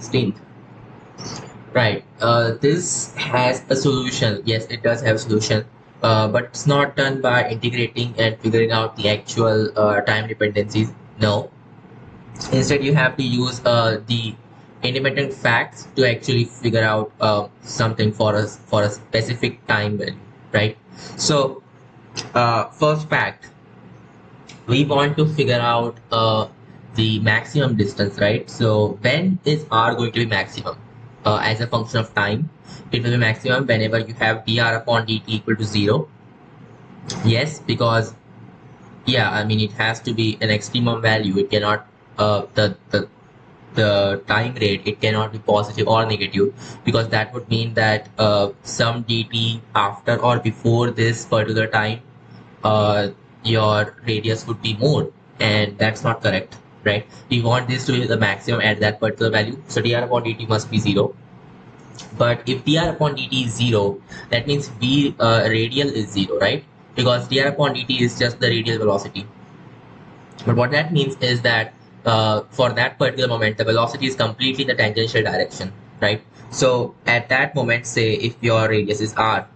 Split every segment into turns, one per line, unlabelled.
16th. Right. This has a solution. Yes, it does have a solution, but it's not done by integrating and figuring out the actual time dependencies. No. Instead, you have to use the independent facts to actually figure out something for a specific time value. Right. So, first fact, we want to figure out the maximum distance, right? So when is r going to be maximum? As a function of time, it will be maximum whenever you have dr upon dt equal to 0. Yes, because yeah, I mean it has to be an extremum value. It cannot the time rate, it cannot be positive or negative, because that would mean that some dt after or before this particular time, uh, your radius would be more, and that's not correct, right? We want this to be the maximum at that particular value, so dr upon dt must be 0. But if dr upon dt is 0, that means v radial is 0, right? Because dr upon dt is just the radial velocity. But what that means is that for that particular moment, the velocity is completely in the tangential direction, right? So at that moment, say if your radius is r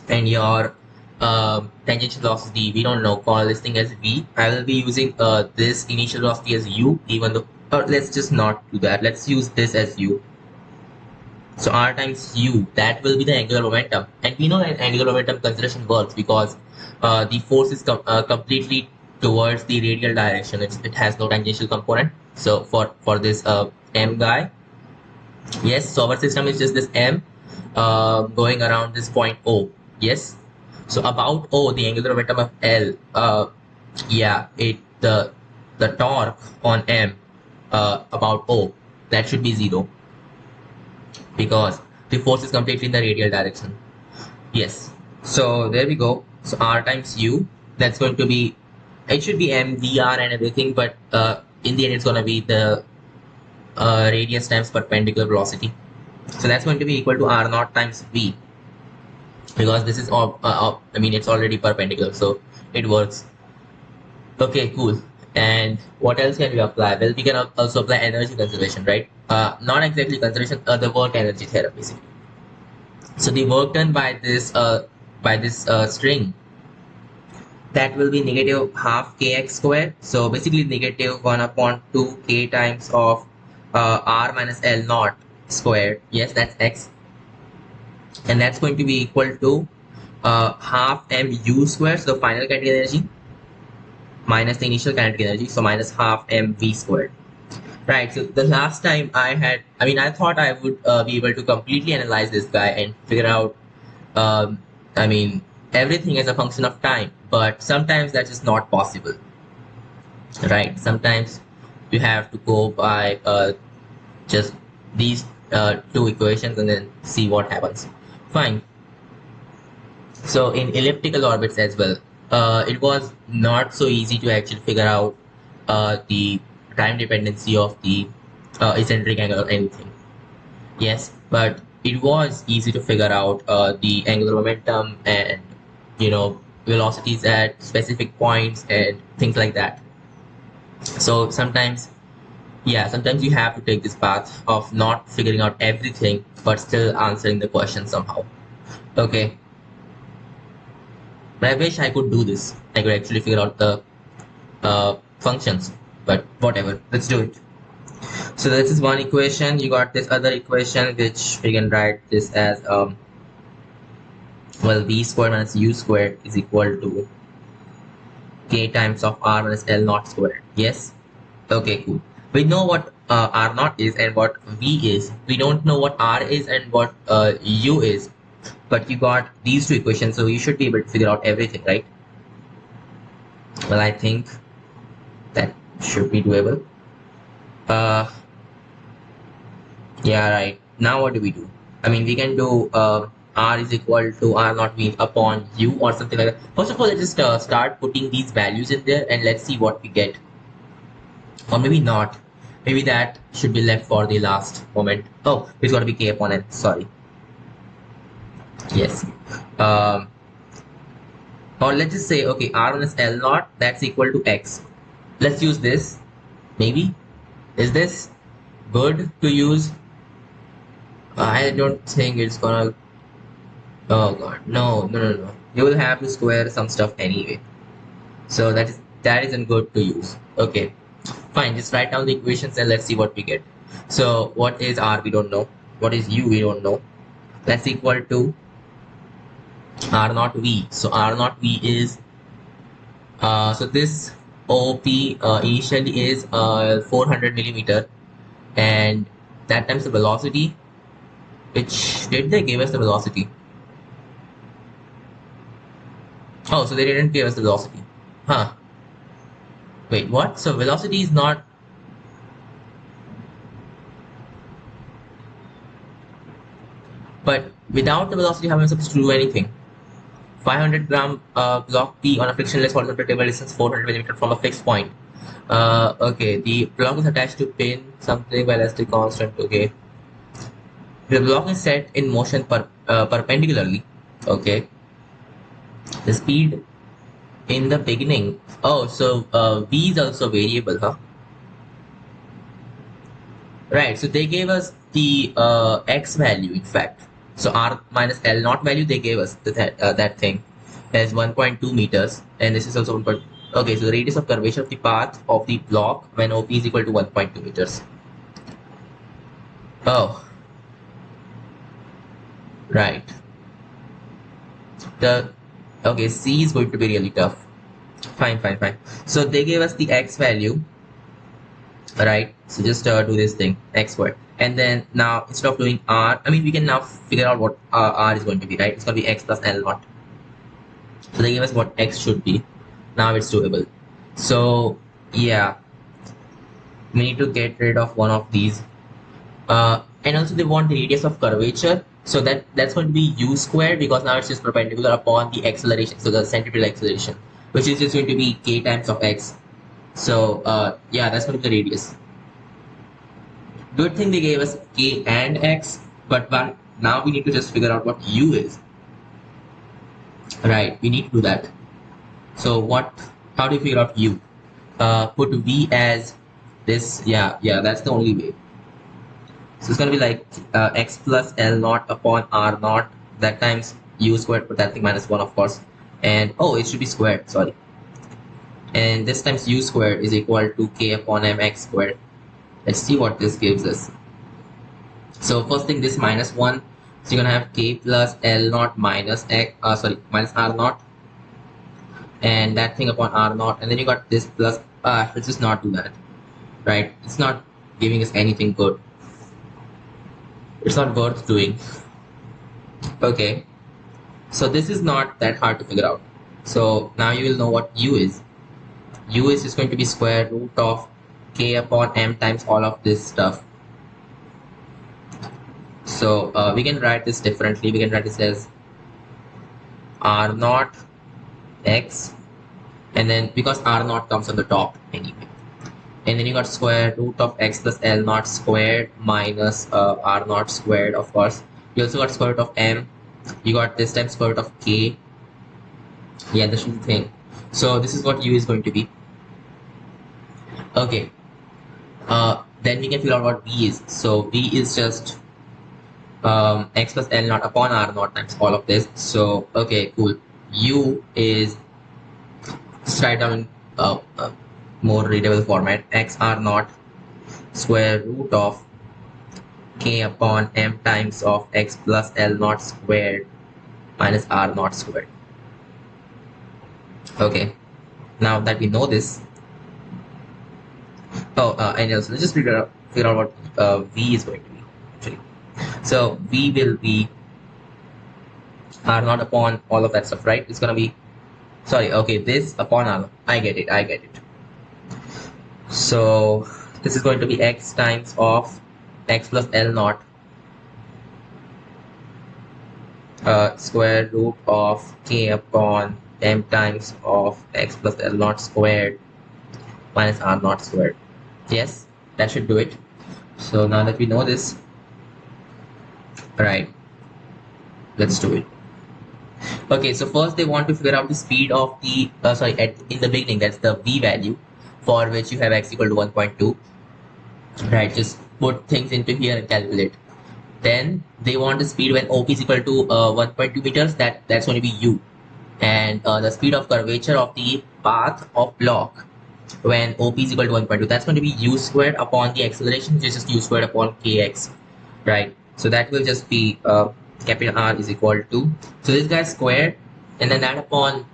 and your tangential velocity, we don't know, call this thing as v. I will be using this initial velocity as u, even though, or let's just not do that. Let's use this as u. So r times u, that will be the angular momentum. And we know that angular momentum consideration works because the force is completely towards the radial direction. It has no tangential component. So for this m guy, yes, so our system is just this m going around this point O. Yes. So about O, the angular momentum of L, yeah, the torque on M about O, that should be 0, because the force is completely in the radial direction. Yes. So there we go. So R times U, that's going to be, it should m dr and everything, but in the end it's going to be the radius times perpendicular velocity. So that's going to be equal to r naught times v, because this is all I mean it's already perpendicular, so it works. Okay, cool. And what else can we apply? Well, we can also apply energy conservation, right? Not exactly conservation, the work energy theorem basically. So the work done by this string, that will be negative half kx squared. So basically negative 1 upon 2 k times of r minus L naught squared. Yes, that's x. And that's going to be equal to half mu squared, so the final kinetic energy, minus the initial kinetic energy, so minus half mv squared. Right, so the last time I thought I would be able to completely analyze this guy and figure out, I mean, everything as a function of time, but sometimes that is not possible, right? Sometimes you have to go by just these two equations and then see what happens. Fine. So in elliptical orbits as well, it was not so easy to actually figure out the time dependency of the eccentric angle or anything. Yes, but it was easy to figure out the angular momentum and, you know, velocities at specific points and things like that. So sometimes, yeah, sometimes you have to take this path of not figuring out everything, but still answering the question somehow. Okay. But I wish I could do this. I could actually figure out the functions, but whatever, let's do it. So this is one equation. You got this other equation, which we can write this as well, v squared minus u squared is equal to k times of r minus L naught squared. Yes. Okay, cool. We know what r naught is and what v is. We don't know what r is and what u is, but you got these two equations, so you should be able to figure out everything, right? Well, I think that should be doable. Yeah, right. Now what do we do? I mean, we can do r is equal to r naught v upon u or something like that. First of all, let's just start putting these values in there and let's see what we get. Or maybe not. Maybe that should be left for the last moment. Oh, it's got to be k upon n. Sorry. Yes. Or let's just say, okay, r minus L naught, that's equal to x. Let's use this. Maybe. Is this? good to use. I don't think it's gonna. Oh god, no. You will have to square some stuff anyway. So that isn't good to use. Okay, fine. Just write down the equations and let's see what we get. So what is R? We don't know. What is U? We don't know. That's equal to R naught V. So R naught V is so this OP initially is 400 millimeter, and that times the velocity. Which did they give us the velocity? Oh, so they didn't give us the velocity. Huh. Wait, what? So velocity is not. But without the velocity, how am I supposed to do anything? 500 gram block P on a frictionless horizontal table distance 400 millimeter from a fixed point. Okay, the block is attached to pin something by elastic constant. Okay, the block is set in motion perpendicularly. Okay, the speed in the beginning. Oh, so V is also variable, huh? Right. So they gave us the X value, in fact. So R minus L naught value they gave us that thing as 1.2 meters, and this is also 1. Okay, so the radius of curvature of the path of the block when OP is equal to 1.2 meters. Oh, right. The okay, C is going to be really tough. Fine. So they gave us the X value, right? So just do this thing, X squared. And then now instead of doing R, I mean, we can now figure out what R is going to be, right? It's going to be X plus L naught. So they give us what X should be. Now it's doable. So yeah, we need to get rid of one of these. And also they want the radius of curvature. So that's going to be U squared because now it's just perpendicular upon the acceleration. So the centripetal acceleration, which is just going to be K times of X. So yeah, that's going to be the radius. Good thing they gave us K and X, but now we need to just figure out what U is. Right, we need to do that. So how do you figure out U? Put V as this, yeah, that's the only way. So it's gonna be like X plus L naught upon R naught, that times U squared, but that thing minus 1 of course. And oh, it should be squared, sorry. And this times U squared is equal to K upon MX squared. Let's see what this gives us. So first thing, this minus 1, so you're gonna have K plus L naught minus X, minus R naught, and that thing upon R naught, and then you got this plus, let's just not do that, right? It's not giving us anything good. It's not worth doing. Okay, so this is not that hard to figure out. So now you will know what U is. U is just going to be square root of K upon M times all of this stuff. So we can write this differently. We can write this as R naught X, and then because R naught comes on the top anyway, and then you got square root of X plus L naught squared minus R naught squared, of course. You also got square root of M. You got this time square root of K. Yeah, this is the thing. So this is what U is going to be. Okay. Then we can figure out what V is. So V is just X plus L naught upon R naught times all of this. So okay, cool. U is, just write down in more readable format, X R naught square root of K upon M times of X plus L naught squared minus R naught squared. Okay, now that we know this, and also let's just figure out what V is going to be actually. So V will be R naught upon all of that stuff, right? It's gonna be, sorry, okay, this upon R. I get it. So this is going to be X times of X plus L naught square root of K upon M times of X plus L naught squared minus R naught squared. Yes, that should do it. So now that we know this, right, let's do it. Okay, so first they want to figure out the speed of the in the beginning, that's the V value for which you have X equal to 1.2, right? Just put things into here and calculate. Then they want the speed when OP is equal to 1.2 meters. That's going to be U, and the speed of curvature of the path of block when OP is equal to 1.2. That's going to be U squared upon the acceleration, which is just U squared upon kx, right? So that will just be capital R is equal to, so this guy squared, and then that upon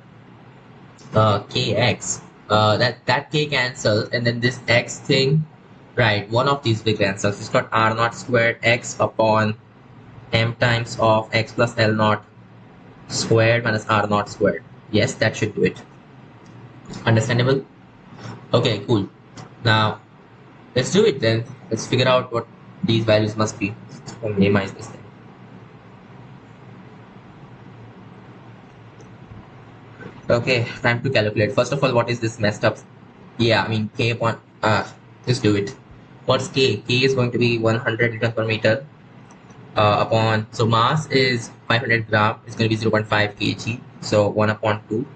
kx, that k cancels, and then this x thing, right? One of these will cancel. So it's got R naught squared x upon m times of x plus L naught squared minus R naught squared. Yes, that should do it. Understandable? Okay, cool. Now let's do it then. Let's figure out what these values must be. I'll minimize this thing. Okay, time to calculate. First of all, what is this messed up? Yeah, I mean k upon just do it. What's k? K is going to be 100 liters per meter upon, so mass is 500 gram. It's going to be 0.5 kg. So 1 upon 2.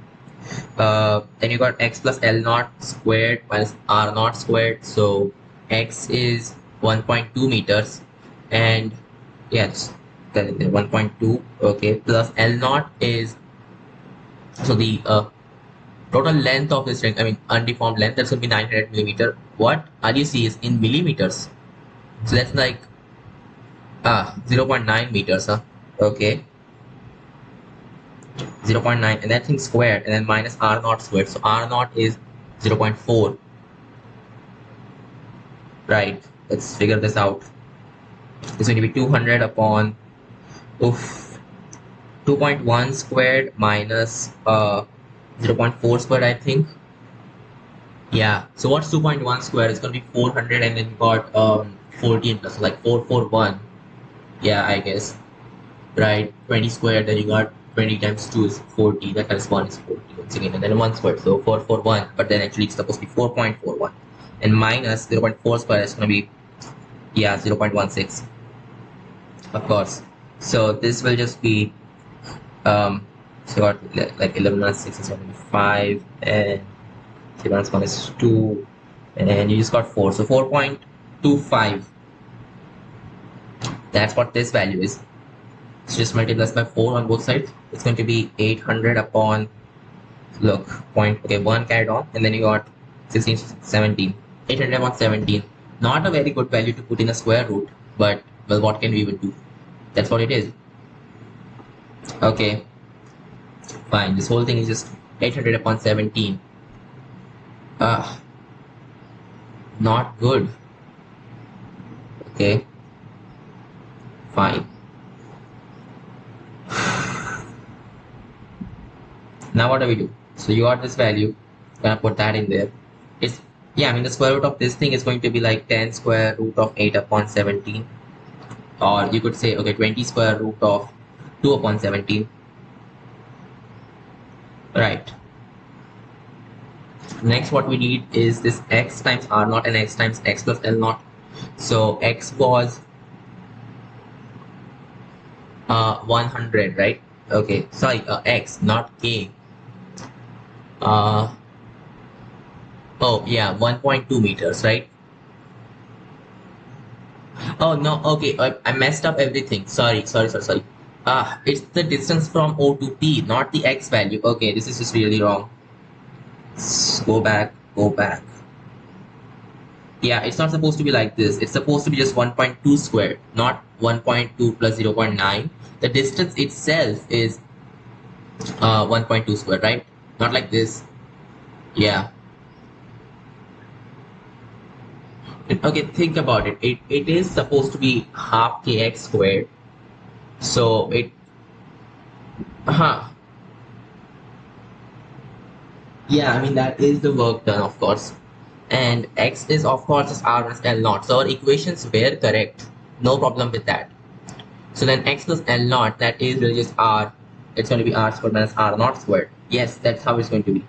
Then you got x plus L naught squared minus R naught squared. So x is 1.2 meters, and yes, that is 1.2. Okay, plus L naught is, so the total length of this ring, I mean undeformed length, that's going to be 900 millimeter. What RUC is in millimeters, so that's like 0.9 meters. Okay, 0.9, and that thing squared, and then minus R naught squared. So R naught is 0.4. Right, let's figure this out. It's going to be 200 upon 2.1 squared minus 0.4 squared, I think. Yeah, so what's 2.1 squared? It's going to be 400, and then you got 14 plus, so like 441. Yeah, I guess. Right, 20 squared, then you got 20 times 2 is 40, that times 1 is 40 once again, and then 1 squared, so 441, but then actually it's supposed to be 4.41, and minus 0.4 squared is going to be, yeah, 0.16, of course. So this will just be so what, like 11 minus 6 is going to be 5, and 3 minus 1 is 2, and you just got 4, so 4.25. That's what this value is. So just multiply by 4 on both sides. It's going to be 800 upon, look, okay, 1 carried on, and then you got 16, 17. 800 upon 17. Not a very good value to put in a square root, but, well, what can we even do? That's what it is. Okay, fine. This whole thing is just 800 upon 17. Not good. Okay, fine. Now what do we do? So you got this value, gonna put that in there. It's, yeah, I mean the square root of this thing is going to be like 10 square root of 8 upon 17, or you could say, okay, 20 square root of 2 upon 17. Right. Next, what we need is this x times R naught and x times x plus L naught. So x was 100, right? Okay, sorry, x, not k. Oh yeah, 1.2 meters, right? Oh no, okay, I messed up everything. Sorry. It's the distance from O to P, not the x value. Okay, this is just really wrong. Go back. Yeah, it's not supposed to be like this. It's supposed to be just 1.2 squared, not 1.2 plus 0.9. The distance itself is 1.2 squared, right? Not like this. Yeah. Okay, think about it. It is supposed to be half kx squared. So it, yeah, I mean that is the work done, of course. And x is of course just r minus L naught. So our equations were correct. No problem with that. So then x plus L naught, that is really just r. It's going to be r squared minus r naught squared. Yes, that's how it's going to be.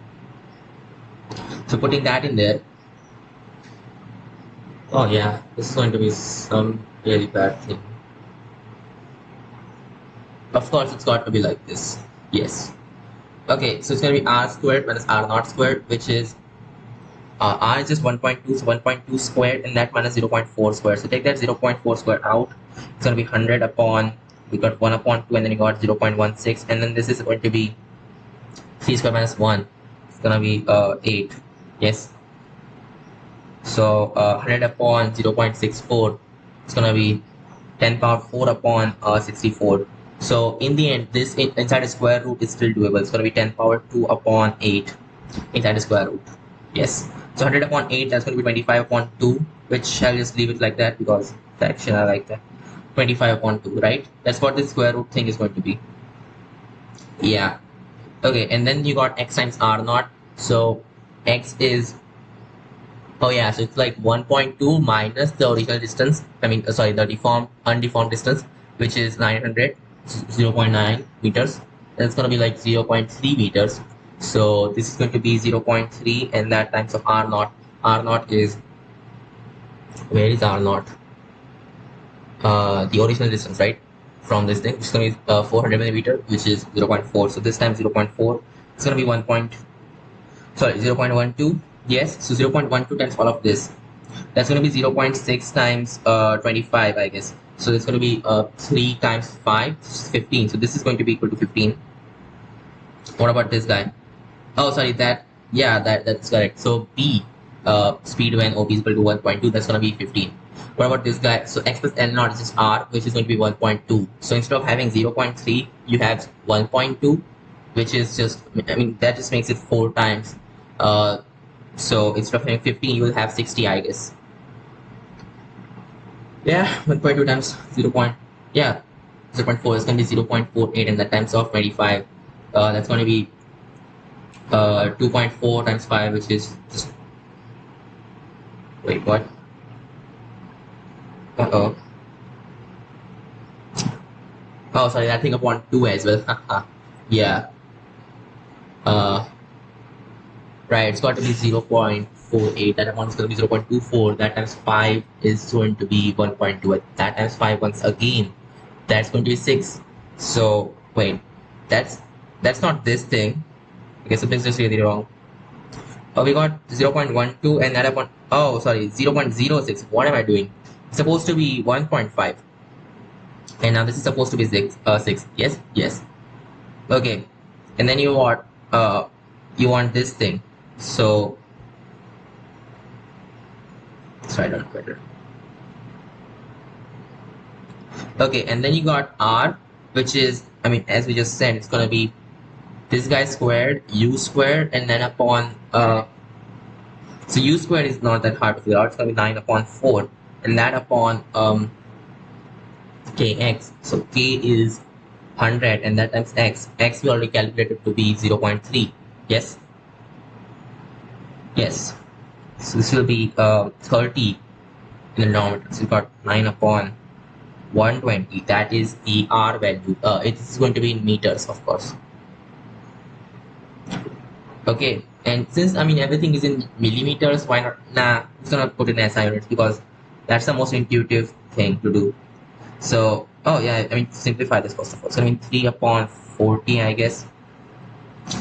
So putting that in there. Oh yeah, this is going to be some really bad thing. Of course, it's got to be like this. Yes. Okay, so it's going to be r squared minus r naught squared, which is R is just 1.2, so 1.2 squared, and that minus 0.4 squared. So take that 0.4 squared out. It's going to be 100 upon, we got 1 upon 2, and then you got 0.16, and then this is going to be 3 squared minus 1. It's going to be 8. Yes. So 100 upon 0.64, it's going to be 10 power 4 upon 64. So in the end, this inside a square root is still doable. It's going to be 10 power 2 upon 8 inside the square root. Yes. So 100 upon 8, that's going to be 25 upon 2, which I'll just leave it like that because fraction I like that. 25 upon 2, right? That's what the square root thing is going to be. Yeah. Okay, and then you got x times r naught. So x is, oh yeah, so it's like 1.2 minus the original distance. I mean, sorry, the undeformed distance, which is 900, 0.9 meters. That's going to be like 0.3 meters. So this is going to be 0.3, and that times of r naught. R naught is, where is r naught? The original distance, right? From this thing, which is going to be 400 millimeter, which is 0.4. So this time 0.4, it's going to be 0.12. Yes, so 0.12 times all of this. That's going to be 0.6 times 25, I guess. So it's going to be 3 times 5, 15. So this is going to be equal to 15. What about this guy? Oh, sorry, that's correct. So B, speed when OB is equal to 1.2, that's going to be 15. What about this guy? So x plus L naught is just R, which is going to be 1.2. So instead of having 0.3, you have 1.2, which is just, I mean, that just makes it 4 times. So instead of having 15, you will have 60, I guess. Yeah, 1.2 times 0. Yeah, 0.4 is going to be 0.48, and that times of 25. That's going to be 2.4 times 5, which is just, wait, what? Uh-oh. Oh, sorry, that thing upon 2 as well. Yeah. Right, it's got to be 0.48. That amount is going to be 0.24. That times 5 is going to be 1.2. That times 5 once again, that's going to be 6. So, wait, that's not this thing. Okay, something's just really wrong. Oh, we got 0.12 and that upon, oh, sorry, 0.06. What am I doing? It's supposed to be 1.5. And now this is supposed to be 6. Yes, yes. Okay, and then you want this thing. So let's write down better. Okay, and then you got R, which is, I mean, as we just said, it's gonna be this guy squared, U squared, and then upon so U squared is not that hard to figure out. It's gonna be 9 upon 4, and that upon kx. So k is 100, and that times x. X we already calculated to be 0.3. Yes. Yes. So this will be 30 in the denominator. So you got 9 upon 120. That is the R value. It's going to be in meters, of course. Okay. And since, I mean, everything is in millimeters, why not? Nah, I'm just gonna put in SI units because that's the most intuitive thing to do. So, oh yeah, I mean, simplify this first of all. So I mean, 3 upon 40, I guess.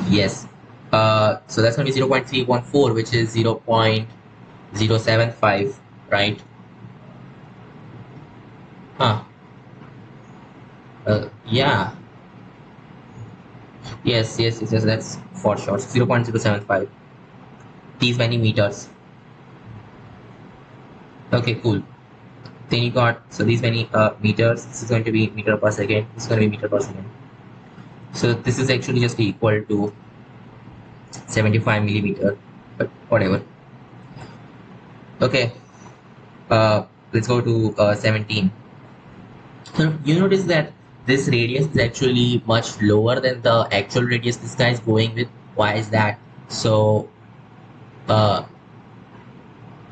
Yes. So that's gonna be 0.314, which is 0.075, right? Huh. Yeah. Yes, that's for sure. 0.075. These many meters. Okay, cool. Then you got, so these many meters. This is going to be meter per second. This is going to be meter per second. So this is actually just equal to 75 millimeter, but whatever. Okay. Let's go to 17. So you notice that this radius is actually much lower than the actual radius this guy is going with. Why is that? So uh,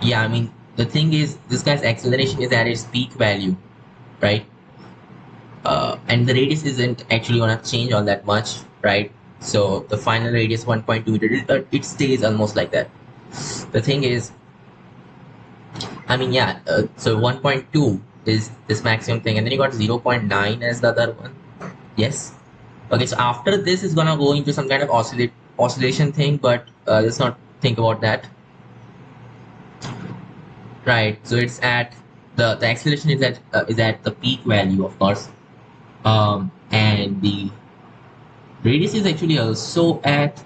yeah, I mean, the thing is, this guy's acceleration is at its peak value, right? And the radius isn't actually gonna change all that much, right? So the final radius 1.2 meter, it stays almost like that. The thing is, I mean, yeah, so 1.2 is this maximum thing, and then you got 0.9 as the other one. Yes. Okay, so after this is gonna go into some kind of oscillation thing, but let's not think about that. right? So it's at the acceleration is at the peak value, of course, and the radius is actually also at,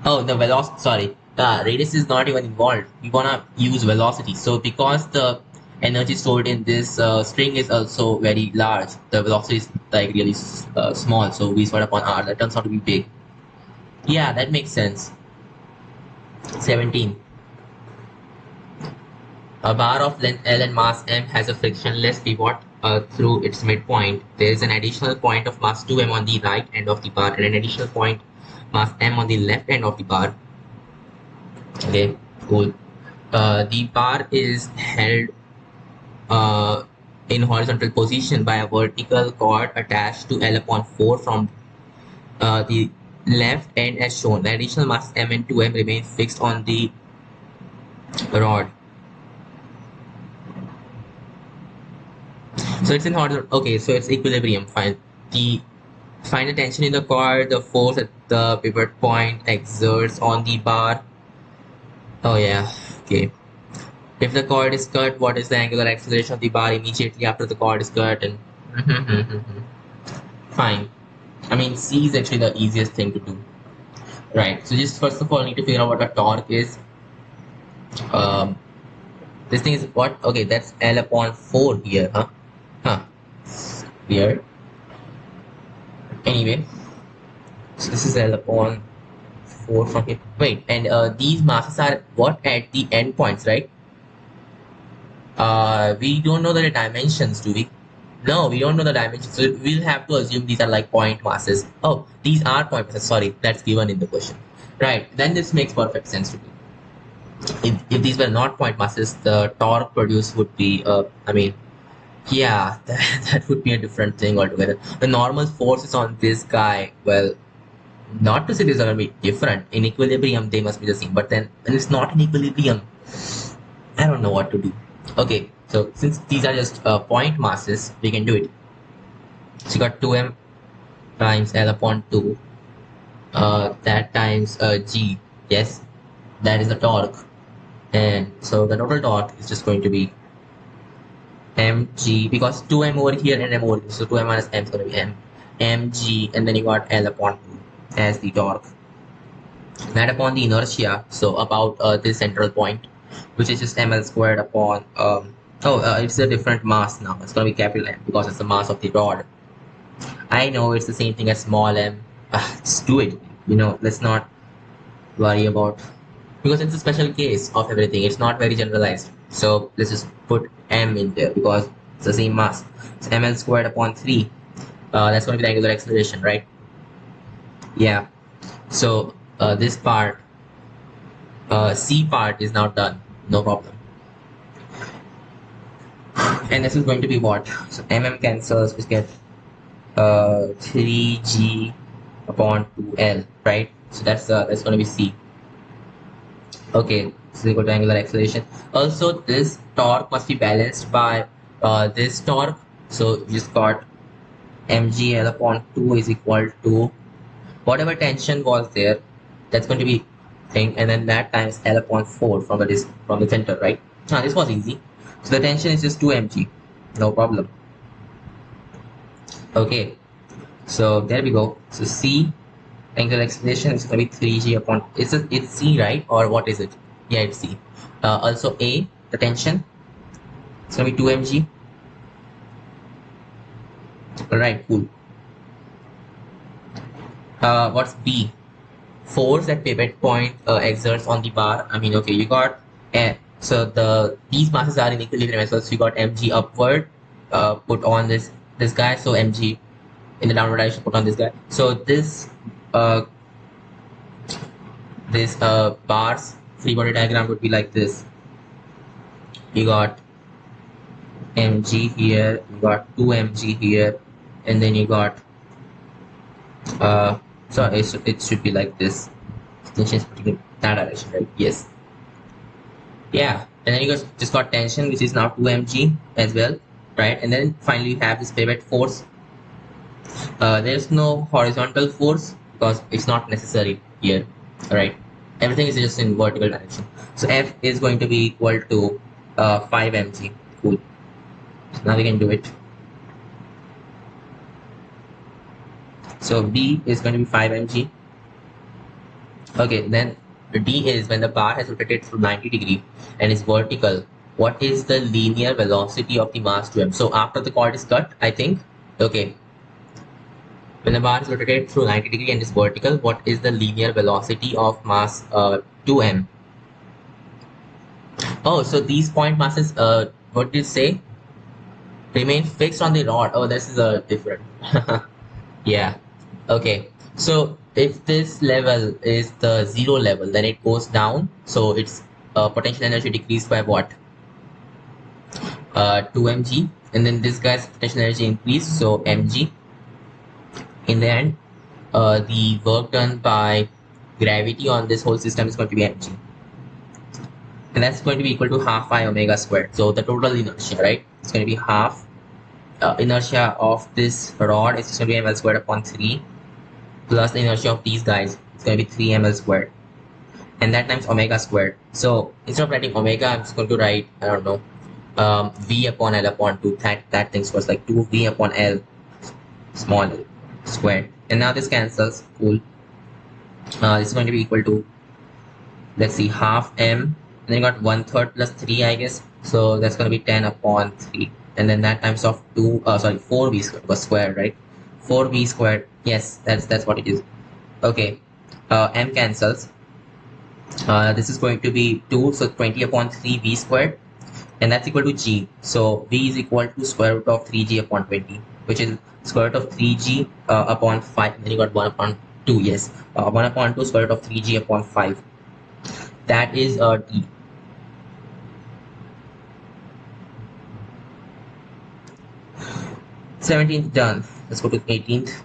oh, the velocity. Sorry, radius is not even involved. We wanna use velocity. So because the energy stored in this string is also very large, the velocity is like really small. So v squared upon r, that turns out to be big. Yeah, that makes sense. 17. A bar of length L and mass m has a frictionless pivot through its midpoint. There is an additional point of mass 2m on the right end of the bar and an additional point mass m on the left end of the bar. Okay, cool. The bar is held in horizontal position by a vertical cord attached to L upon 4 from the left end as shown. The additional mass m and 2m remain fixed on the rod. So it's in horizontal. Okay, so it's equilibrium. Fine. The final tension in the cord, the force at the pivot point exerts on the bar. Oh yeah. Okay. If the cord is cut, what is the angular acceleration of the bar immediately after the cord is cut? And fine. I mean, C is actually the easiest thing to do. Right. So just first of all, need to figure out what a torque is. Um, this thing is what? Okay, that's L upon 4 here, huh? Huh. Weird. Anyway, so this is L upon 4 from here. Wait, and these masses are what at the endpoints, right? We don't know the dimensions, do we? No, we don't know the dimensions. So we'll have to assume these are like point masses. Oh, these are point masses. Sorry, that's given in the question. Right, then this makes perfect sense to me. If these were not point masses, the torque produced would be, I mean, yeah, that would be a different thing altogether. The normal forces on this guy, well, not to say these are going to be different. In equilibrium, they must be the same. But then when it's not in equilibrium, I don't know what to do. Okay, so since these are just point masses, we can do it. So you got 2m times L upon 2. That times G. Yes, that is the torque. And so the total torque is just going to be mg, because 2m over here and m over here. So 2m minus m is going to be m. mg, and then you got L upon 2 as the torque. That upon the inertia, so about this central point, which is just ml squared upon, it's a different mass now. It's going to be capital M because it's the mass of the rod. I know it's the same thing as small m. Just do it. Let's not worry about, because it's a special case of everything. It's not very generalized. So let's just put m in there because it's the same mass. It's ml squared upon 3. That's going to be the angular acceleration, right? Yeah. So this part, C part is now done. No problem. And this is going to be what? So mm cancels, we get 3g upon 2l, right? So that's going to be C. Okay, so equal to angular acceleration. Also, this torque must be balanced by this torque. So you just got mgl upon 2 is equal to whatever tension was there. That's going to be thing, and then that times L upon 4 from the center, right? This was easy. So the tension is just 2 mg, no problem. Okay, so there we go. So C angular acceleration is going to be 3g upon, it's C, right? Or what is it? Yeah, it's C. Also A, the tension, it's going to be 2 mg. All right, cool. What's B? Force at pivot point exerts on the bar. I mean, okay, you got so these masses are in equilibrium as well. So you got mg upward, put on this guy. So mg in the downward direction, put on this guy. So this bars free body diagram would be like this. You got mg here, you got 2 mg here, and then you got sorry, it should be like this. Tension is putting in that direction, right? Yes. Yeah, and then you just got tension, which is now 2 mg as well, right? And then finally you have this pivot force. There's no horizontal force because it's not necessary here, right? Everything is just in vertical direction. So F is going to be equal to 5 mg. Cool. So now we can do it. So B is going to be 5 mg. Okay, then D is when the bar has rotated through 90 degree and is vertical. What is the linear velocity of the mass to m? So after the cord is cut, I think. Okay, when the bar is rotated through 90 degree and is vertical, what is the linear velocity of mass to m? Oh, so these point masses, what did you say? Remain fixed on the rod. Oh, this is a different. Yeah. Okay. So if this level is the zero level, then it goes down. So its potential energy decreased by what? 2 mg. And then this guy's potential energy increased. So mg. In the end, the work done by gravity on this whole system is going to be mg. And that's going to be equal to half I omega squared. So the total inertia, right? It's going to be half inertia of this rod is just going to be ml squared upon 3 plus the inertia of these guys. It's going to be 3 ml squared. And that times omega squared. So instead of writing omega, I'm just going to write, I don't know, v upon l upon 2. That thing was like 2v upon l small l squared. And now this cancels. Cool. This is going to be equal to, let's see, half m. And then you got 1/3 plus 3, I guess. So that's going to be 10 upon 3. And then that times of 4v squared was squared, right? 4v squared. Yes, that's what it is. Okay. M cancels. This is going to be 2, so 20 upon 3 v squared, and that's equal to g. So v is equal to square root of 3g upon 20, which is square root of 3g upon 5, and then you got 1 upon 2. Yes, 1 upon 2 square root of 3g upon 5. That is d. Seventeenth done. Let's go to 18th.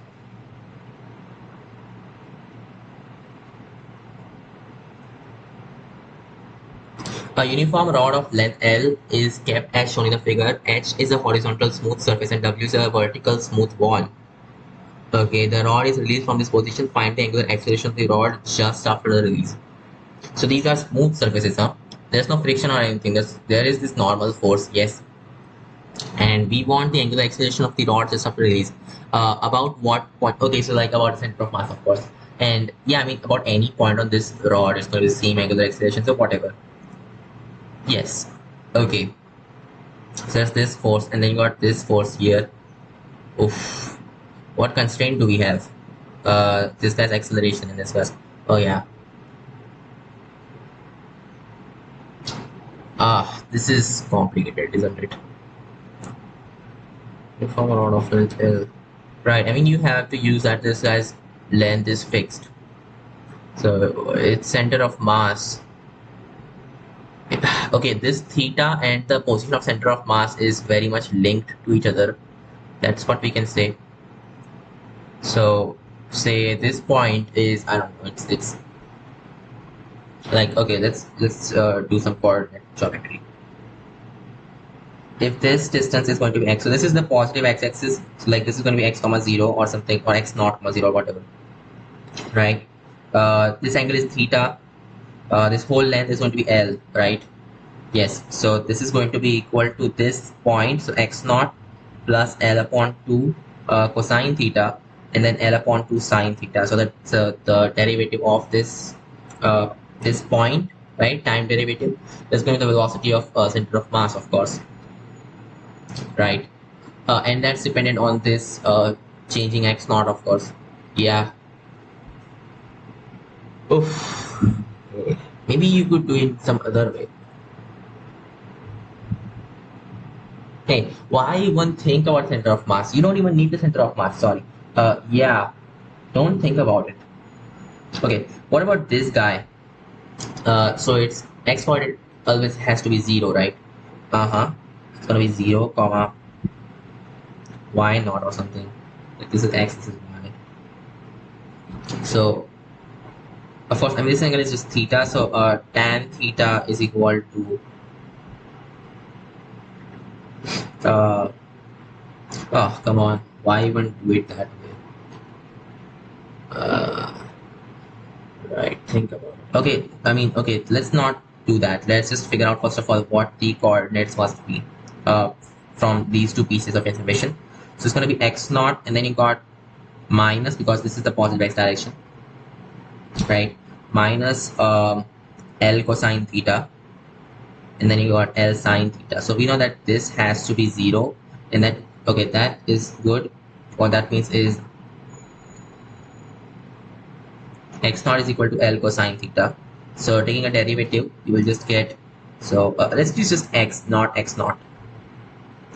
A uniform rod of length L is kept as shown in the figure. H is a horizontal smooth surface and W is a vertical smooth wall. Okay, the rod is released from this position. Find the angular acceleration of the rod just after the release. So these are smooth surfaces, huh? There's no friction or anything. There is this normal force, yes. And we want the angular acceleration of the rod just after release. About what point? Okay, so like about the center of mass, of course. And yeah, I mean about any point on this rod, it's going to be the same angular acceleration, so whatever. Yes. Okay. So there's this force, and then you got this force here. Oof. What constraint do we have? This guy's acceleration and this guy's. Oh yeah. This is complicated, isn't it? Uniform amount of length L. Right. I mean, you have to use that this guy's length is fixed. So its center of mass. Okay, this theta and the position of center of mass is very much linked to each other. That's what we can say. So say this point is, I don't know, it's like, okay, let's do some coordinate geometry. If this distance is going to be x, so this is the positive x-axis, so like this is going to be x comma 0 or something, or x naught comma 0 or whatever, right? This angle is theta. This whole length is going to be L, right? Yes, so this is going to be equal to this point, so x naught plus L upon 2 cosine theta, and then L upon 2 sine theta. So that's the derivative of this this point, right? Time derivative is going to be the velocity of center of mass, of course, right? And that's dependent on this changing x naught, of course. Yeah. Oof. Maybe you could do it some other way. Hey, why even think about center of mass? You don't even need the center of mass, sorry. Yeah, don't think about it. Okay, what about this guy? So it's x coordinate always has to be 0, right? It's gonna be 0 comma y naught or something. Like this is x, this is y. So of course, I mean this angle is just theta, so tan theta is equal to oh come on, why even do it that way? Right. think about it. Okay, okay, let's not do that. Let's just figure out first of all what the coordinates must be uh, from these two pieces of information. So it's going to be x naught, and then you got minus, because this is the positive x direction, right? Minus L cosine theta, and then you got L sine theta. So we know that this has to be 0, and that, okay, that is good. What that means is x naught is equal to L cosine theta. So taking a derivative, you will just get, so let's use just x, not x naught.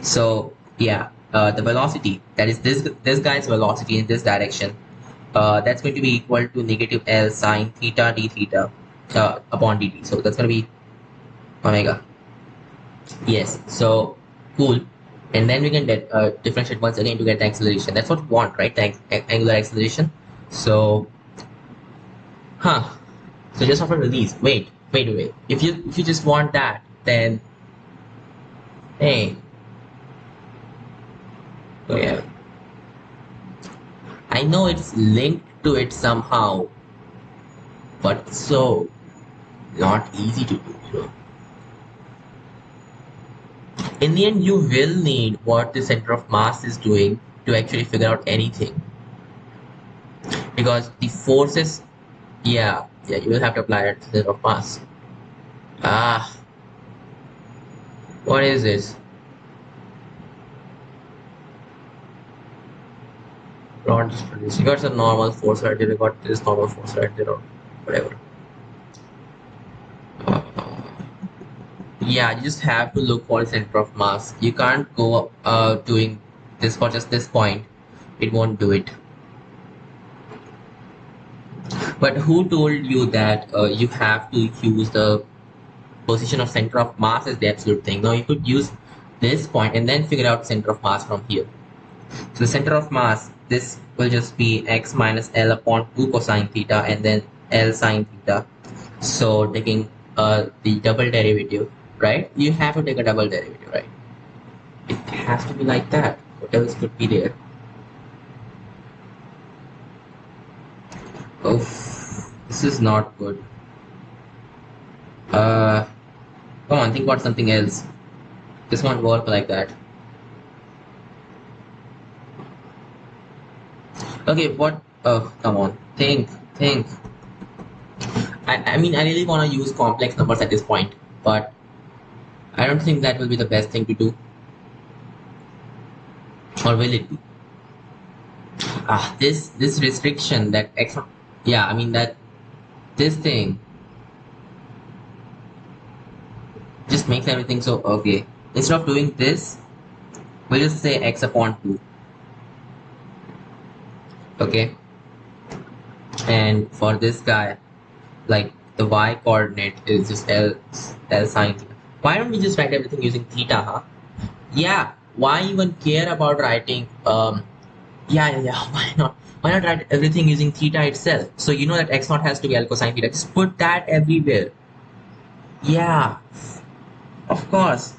So yeah, the velocity, that is this guy's velocity in this direction, that's going to be equal to negative L sine theta d theta upon dt. So that's going to be omega. Yes, so cool. And then we can differentiate once again to get the acceleration. That's what we want, right? The angular acceleration. So, so just after release. Wait. If you just want that, then hey, oh yeah, I know it's linked to it somehow, but so not easy to do. In the end, you will need what the center of mass is doing to actually figure out anything, because the forces, yeah, you will have to apply it to the center of mass. Ah, what is this? Not just produce. You got some normal force right there. You got this normal force right there, or whatever. Uh, yeah, you just have to look for the center of mass. You can't go doing this for just this point. It won't do it. But who told you that you have to use the position of center of mass as the absolute thing? No, you could use this point and then figure out center of mass from here. So the center of mass, this will just be x minus L upon 2 cosine theta and then L sine theta. So taking the double derivative, right? You have to take a double derivative, right? It has to be like that. What else could be there? Oh, this is not good. Come on, think about something else. This won't work like that. Okay, what? Oh, come on. Think. I mean, I really want to use complex numbers at this point, but I don't think that will be the best thing to do. Or will it be? This restriction, that extra, yeah, I mean that this thing just makes everything so okay. Instead of doing this, we'll just say x upon 2. Okay. And for this guy, like the y coordinate is just L sine theta. Why don't we just write everything using theta, huh? Yeah, why even care about writing yeah, why not write everything using theta itself? So you know that x naught has to be L cosine theta. Just put that everywhere. Yeah, of course.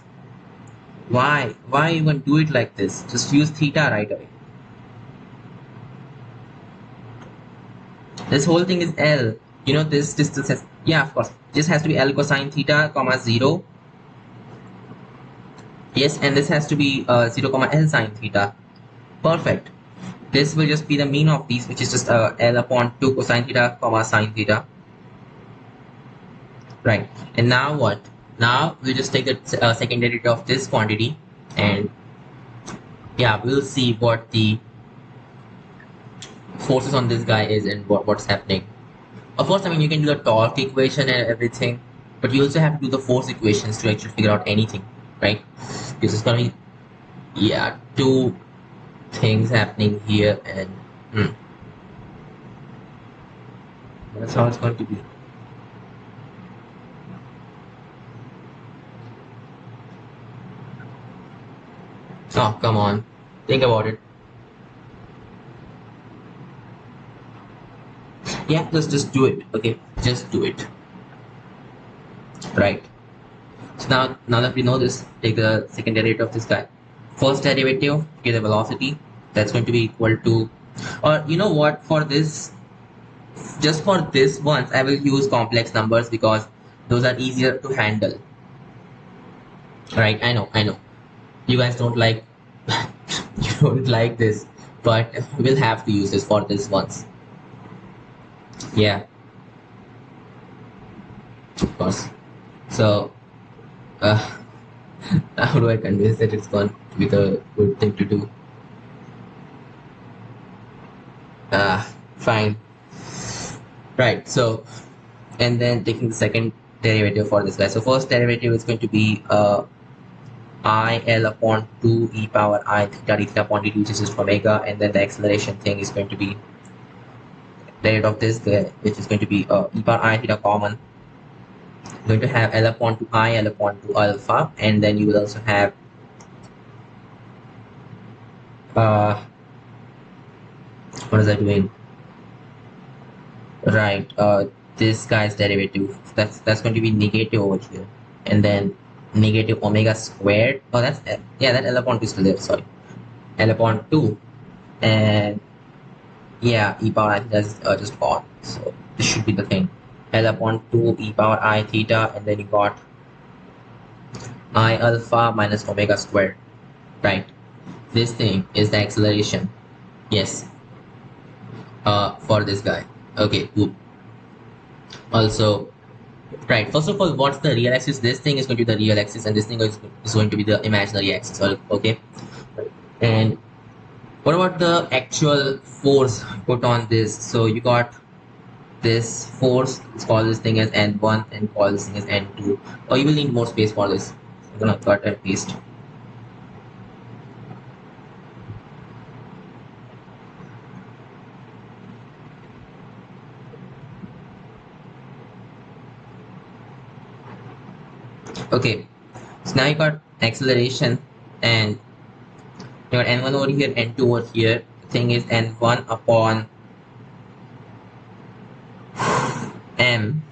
Why even do it like this? Just use theta right away. This whole thing is L. You know this distance has, yeah, of course. This has to be L cosine theta comma 0. Yes, and this has to be 0 comma L sine theta. Perfect. This will just be the mean of these, which is just L upon 2 cosine theta comma sine theta. Right. And now what? Now we'll just take the second derivative of this quantity, and yeah, we'll see what the forces on this guy is and what's happening. Of course, I mean, you can do the torque equation and everything, but you also have to do the force equations to actually figure out anything, right? Because it's gonna be, yeah, two things happening here, and that's how it's going to be. Oh, come on. Think about it. Yeah, just do it. Okay, just do it. Right. So now that we know this, take the second derivative of this guy. First derivative, get the velocity. That's going to be equal to, or you know what? For just for this once, I will use complex numbers because those are easier to handle. Right? I know. You guys don't like, you don't like this, but we'll have to use this for this once. Yeah, of course. So, uh, how do I convince that it's going to be the good thing to do? Fine. Right. So, and then taking the second derivative for this guy. So first derivative is going to be I L upon 2 e power I theta d theta upon dt, which is just omega, and then the acceleration thing is going to be derivative of this guy, which is going to be e power I theta common. You're going to have L upon 2 I, L upon 2 alpha, and then you will also have uh, what is that doing? Right, this guy's derivative. That's going to be negative over here, and then negative omega squared. Oh, that's yeah, that L upon 2 is still there. Sorry, L upon 2, and yeah, e power I theta is just gone. So this should be the thing. L upon 2 e power I theta, and then you got I alpha minus omega squared. Right. This thing is the acceleration. Yes. For this guy. Okay, cool. Also, right. First of all, what's the real axis? This thing is going to be the real axis, and this thing is going to be the imaginary axis. Okay. And what about the actual force put on this? So you got this force. Let's call this thing as N1 and call this thing as N2. Or you will need more space for this. I'm gonna cut and paste. Okay. So now you got acceleration and you got N1 over here, N2 over here. The thing is N1 upon M.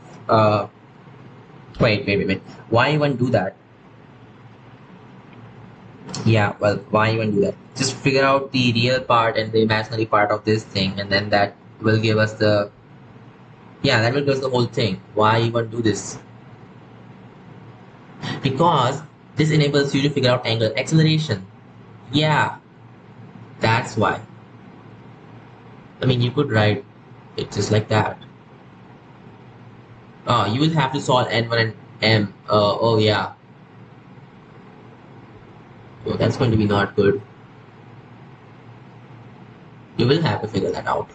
Wait. Why even do that? Yeah, well, why even do that? Just figure out the real part and the imaginary part of this thing, and then that will give us the, yeah, that will give us the whole thing. Why even do this? Because this enables you to figure out angular acceleration. Yeah, that's why. I mean, you could write it just like that. You will have to solve N1 and M. Oh yeah. Oh, that's going to be not good. You will have to figure that out.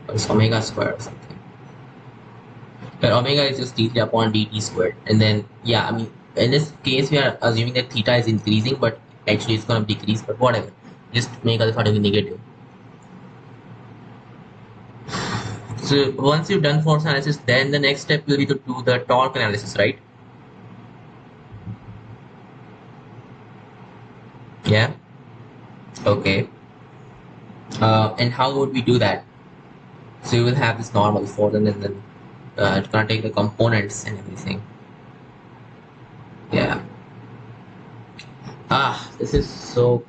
It's omega squared or something. But omega is just d theta upon dt squared. And then, yeah, I mean, in this case, we are assuming that theta is increasing, but actually it's going to decrease, but whatever. Just make alpha to be negative. So once you've done force analysis, then the next step will be to do the torque analysis, right? Yeah. Okay. And how would we do that? So you will have this normal force, and then it's gonna take the components and everything. Yeah. This is so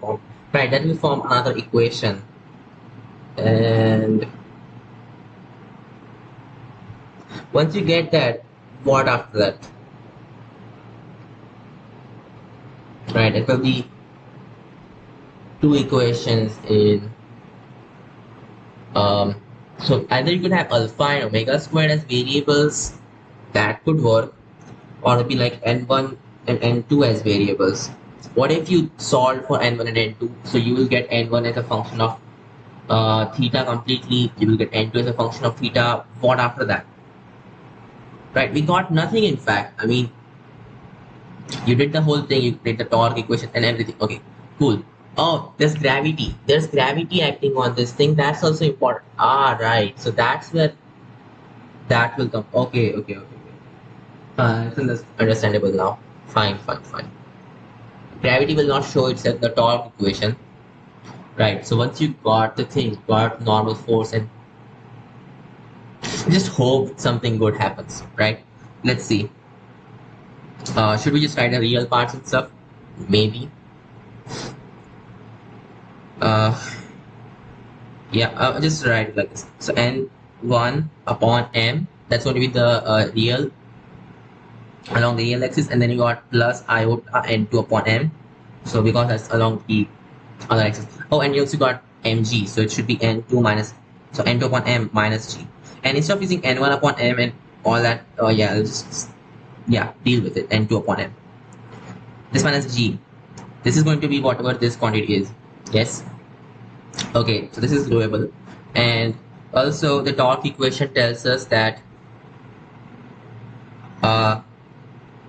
right. That will form another equation, and once you get that, what after that? Right, it will be two equations in so either you could have alpha and omega squared as variables, that could work, or it'd be like n1 and n2 as variables. What if you solve for n1 and n2? So you will get n1 as a function of theta completely, you will get n2 as a function of theta. What after that? Right, we got nothing in fact. I mean, you did the whole thing, you did the torque equation and everything. Okay, cool. Oh, there's gravity. There's gravity acting on this thing. That's also important. Right. So that's where that will come. Okay. It's understandable now. Fine. Gravity will not show itself in the torque equation. Right. So once you got the thing, got normal force, and just hope something good happens. Right. Let's see. Should we just write the real parts and stuff? Maybe. Uh, Yeah, just write it like this. So n1 upon m, that's going to be the real along the real axis, and then you got plus iota n2 upon m. So because that's along the other axis. Oh, and you also got mg, so it should be n2 minus, so n2 upon m minus g. And instead of using n1 upon m and all that, yeah, I'll just yeah, deal with it, n2 upon m. This minus g. This is going to be whatever this quantity is. Yes. Okay, so this is doable. And also the torque equation tells us that uh,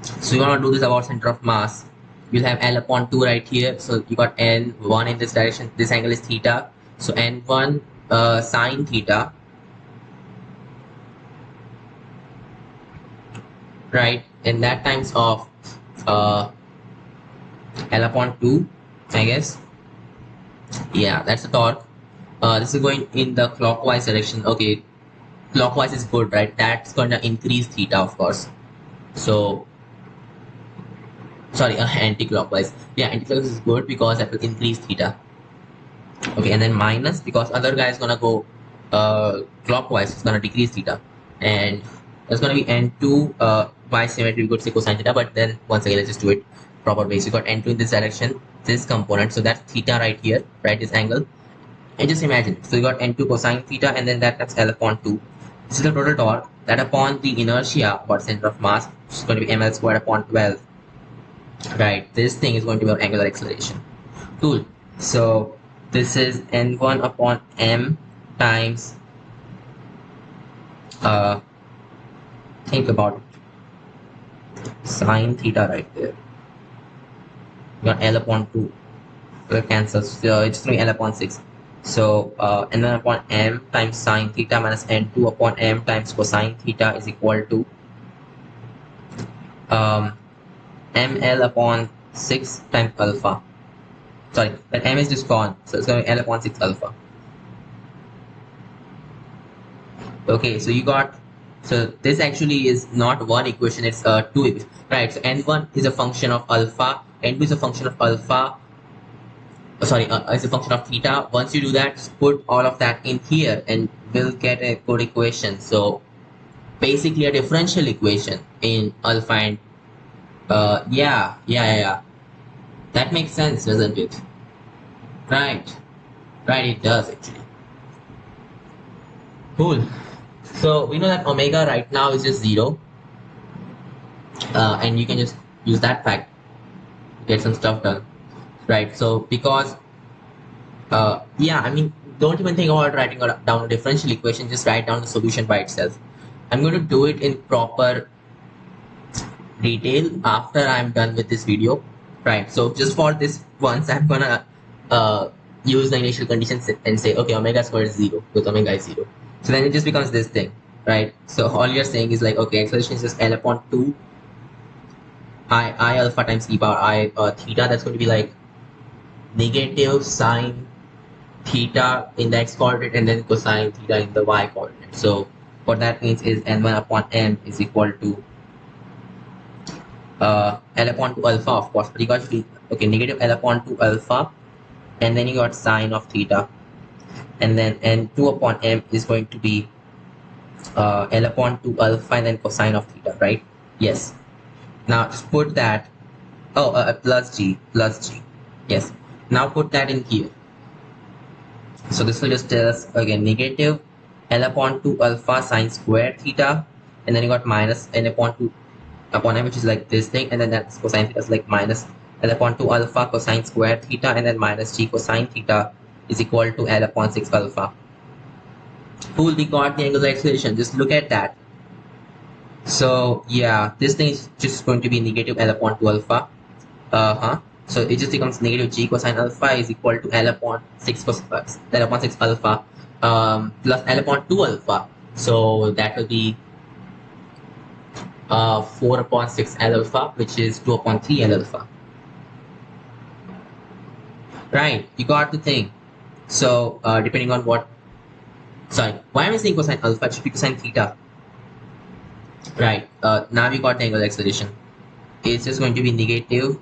so you want to do this about center of mass. You'll have L upon 2 right here. So you got N1 in this direction. This angle is theta. So N1 sine theta, right? And that times of uh, L upon 2, I guess. Yeah, that's the torque. This is going in the clockwise direction. Okay, clockwise is good, right? That's going to increase theta, of course. So sorry, anti-clockwise. Yeah, anti-clockwise is good because that will increase theta. Okay, and then minus because other guy is gonna go clockwise, it's gonna decrease theta, and there's gonna be n2 by symmetry. We could say cosine theta, but then once again let's just do it proper way. So you got n2 in this direction, this component, so that's theta right here, right? This angle, and just imagine. So you got n2 cosine theta, and then that's L upon 2. This is the total torque. That upon the inertia or center of mass, which is going to be ml squared upon 12. Right, this thing is going to be our angular acceleration. Cool. So this is n1 upon m times think about it, sine theta right there. You got L upon 2. So it cancels. So it's going to be L upon 6. So n1 upon m times sine theta minus n2 upon m times cosine theta is equal to ml upon 6 times alpha. Sorry, that m is just gone. So it's going to be L upon 6 alpha. Okay, so you got, so this actually is not one equation, it's two equations, right? So n1 is a function of alpha, n2 is a function of alpha, sorry, is a function of theta. Once you do that, just put all of that in here and we'll get a good equation. So basically a differential equation in alpha and yeah. That makes sense, doesn't it? Right, right, it does actually. Cool. So we know that omega right now is just 0, and you can just use that fact to get some stuff done, right? So because yeah, I mean, don't even think about writing down a differential equation, just write down the solution by itself. I'm going to do it in proper detail after I'm done with this video, right? So just for this once, I'm gonna use the initial conditions and say, okay, omega squared is 0 with omega is 0. So then it just becomes this thing, right? So all you're saying is like, okay, acceleration is just L upon 2 I alpha times e power I theta. That's going to be like negative sine theta in the x coordinate and then cosine theta in the y coordinate. So what that means is n1 upon m is equal to L upon 2 alpha, of course, but you got to be, okay, negative L upon 2 alpha, and then you got sine of theta, and then n2 upon m is going to be L upon 2 alpha and then cosine of theta, right? Yes. Now just put that, oh, plus g, yes. Now put that in here. So this will just tell us again negative L upon 2 alpha sine squared theta, and then you got minus n upon 2 upon m, which is like this thing, and then that's cosine theta is like minus L upon 2 alpha cosine squared theta, and then minus g cosine theta is equal to L upon 6 alpha. Cool, we got the angular acceleration. Just look at that. So yeah, this thing is just going to be negative L upon 2 alpha. So it just becomes negative g cosine alpha is equal to L upon 6 L upon 6 alpha plus L upon 2 alpha. So that will be 4 upon 6 L alpha, which is 2 upon 3 L alpha. Right, you got the thing. So depending on what, sorry, why am I saying cosine alpha? It should be cosine theta. Right, now we got the angular acceleration. It's just going to be negative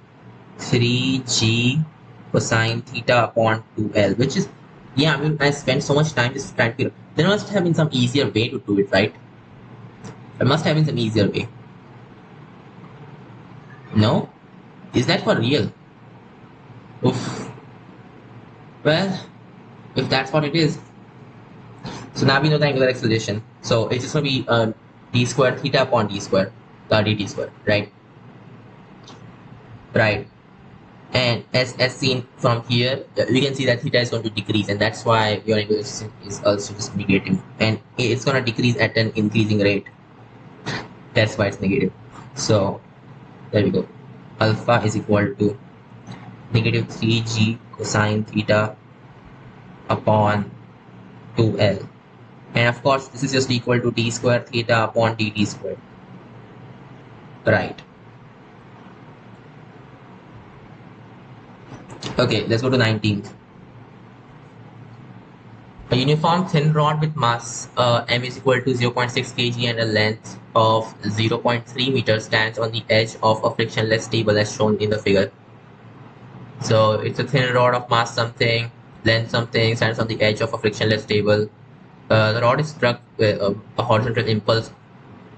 3g cosine theta upon 2L, which is Yeah, I mean, I spent so much time just trying to. There must have been some easier way to do it, right? There must have been some easier way. No? Is that for real? Oof. Well, if that's what it is, so now we know the angular acceleration. So it's just gonna be d squared theta upon d squared, dt squared, right? Right. And as seen from here, we can see that theta is going to decrease, and that's why your angular acceleration is also just negative, and it's gonna decrease at an increasing rate. That's why it's negative. So there we go. Alpha is equal to negative 3g cosine theta upon 2l. And of course, this is just equal to d square theta upon dt squared. Right. Okay, let's go to 19th. A uniform thin rod with mass m is equal to 0.6 kg and a length of 0.3 meters stands on the edge of a frictionless table as shown in the figure. So it's a thin rod of mass something, length something, stands on the edge of a frictionless table. The rod is struck with a horizontal impulse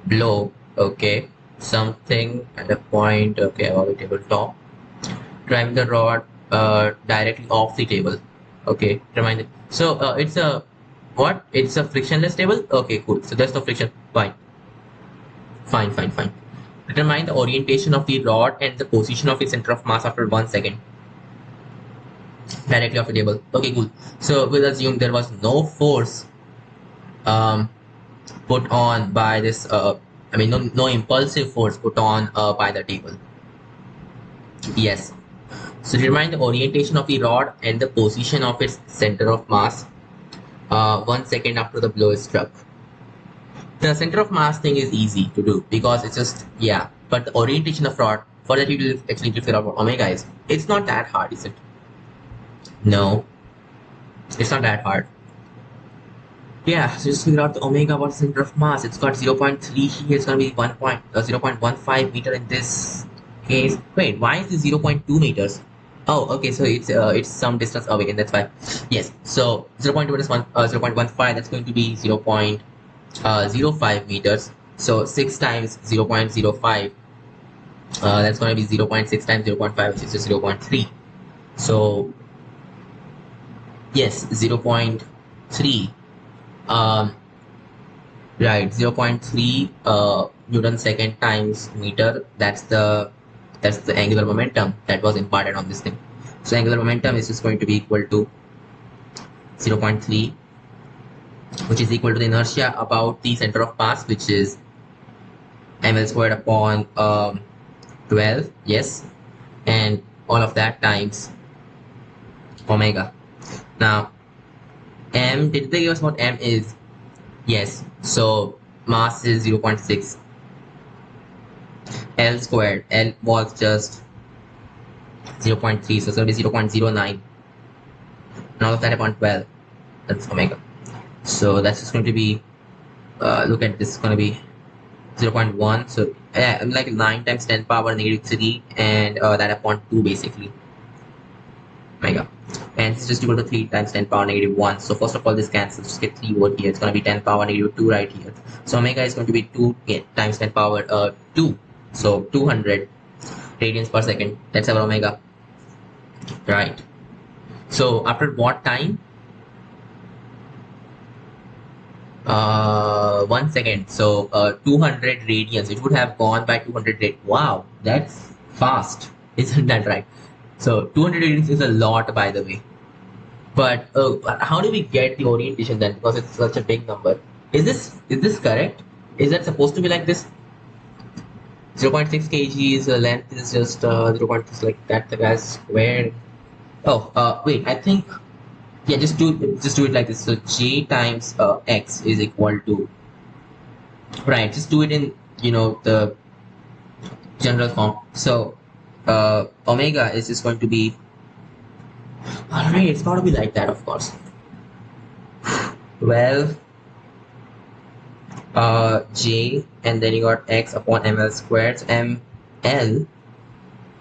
blow, okay, something at a point, okay, above the tabletop, driving the rod directly off the table, okay, remind it. So it's a what? It's a frictionless table. Okay, cool. So there's no friction. Fine, fine, fine, fine. Determine the orientation of the rod and the position of its center of mass after 1 second, directly off the table. Okay, cool. So we'll assume there was no force um, put on by this. I mean, no impulsive force put on by the table. Yes. So determine the orientation of the rod and the position of its center of mass 1 second after the blow is struck. The center of mass thing is easy to do because it's just, yeah. But the orientation of rod, for that you will actually need to figure out what omega is. It's not that hard, is it? No, it's not that hard. Yeah, so just figure out the omega about center of mass. It's got 0.3 here, it's gonna be 0.15 meter in this case. Wait, why is this 0.2 meters? Oh, okay, so it's some distance away, and that's why. Yes, so 0.2 minus 0.15, that's going to be 0.05 meters. So 6 times 0.05, that's going to be 0.6 times 0.5, which is just 0.3. So yes, 0.3. Um, Right, 0.3 Newton second times meter. That's the angular momentum that was imparted on this thing. So angular momentum is just going to be equal to 0.3, which is equal to the inertia about the center of mass, which is ml squared upon 12. Yes, and all of that times omega. Now, m, did they give us what m is? Yes. So mass is 0.6. L squared. L was just 0.3, so it's going to be 0.09. And all of that upon 12. That's omega. So that's just going to be, look at this, it's going to be 0.1. So yeah, like 9 times 10 power negative 3, and that upon 2 basically. Omega. And it's just equal to 3 times 10 power negative 1. So first of all, this cancels. Just get 3 over here. It's going to be 10 power negative 2 right here. So omega is going to be 2 times 10 power 2. So 200 radians per second. That's our omega. Right. So after what time? 1 second. So 200 radians. It would have gone by 200 Wow, that's fast. Isn't that right? So 200 radians is a lot, by the way. But how do we get the orientation then? Because it's such a big number. Is this correct? Is that supposed to be like this? 0.6 kgs length is just 0.6 like that. The guy's squared. Oh, wait. I think, yeah. Just do it like this. So j times x is equal to, right. Just do it in the general form. So omega is just going to be, all right. It's got to be like that, of course. Well, j, and then you got x upon ml squared, so ml,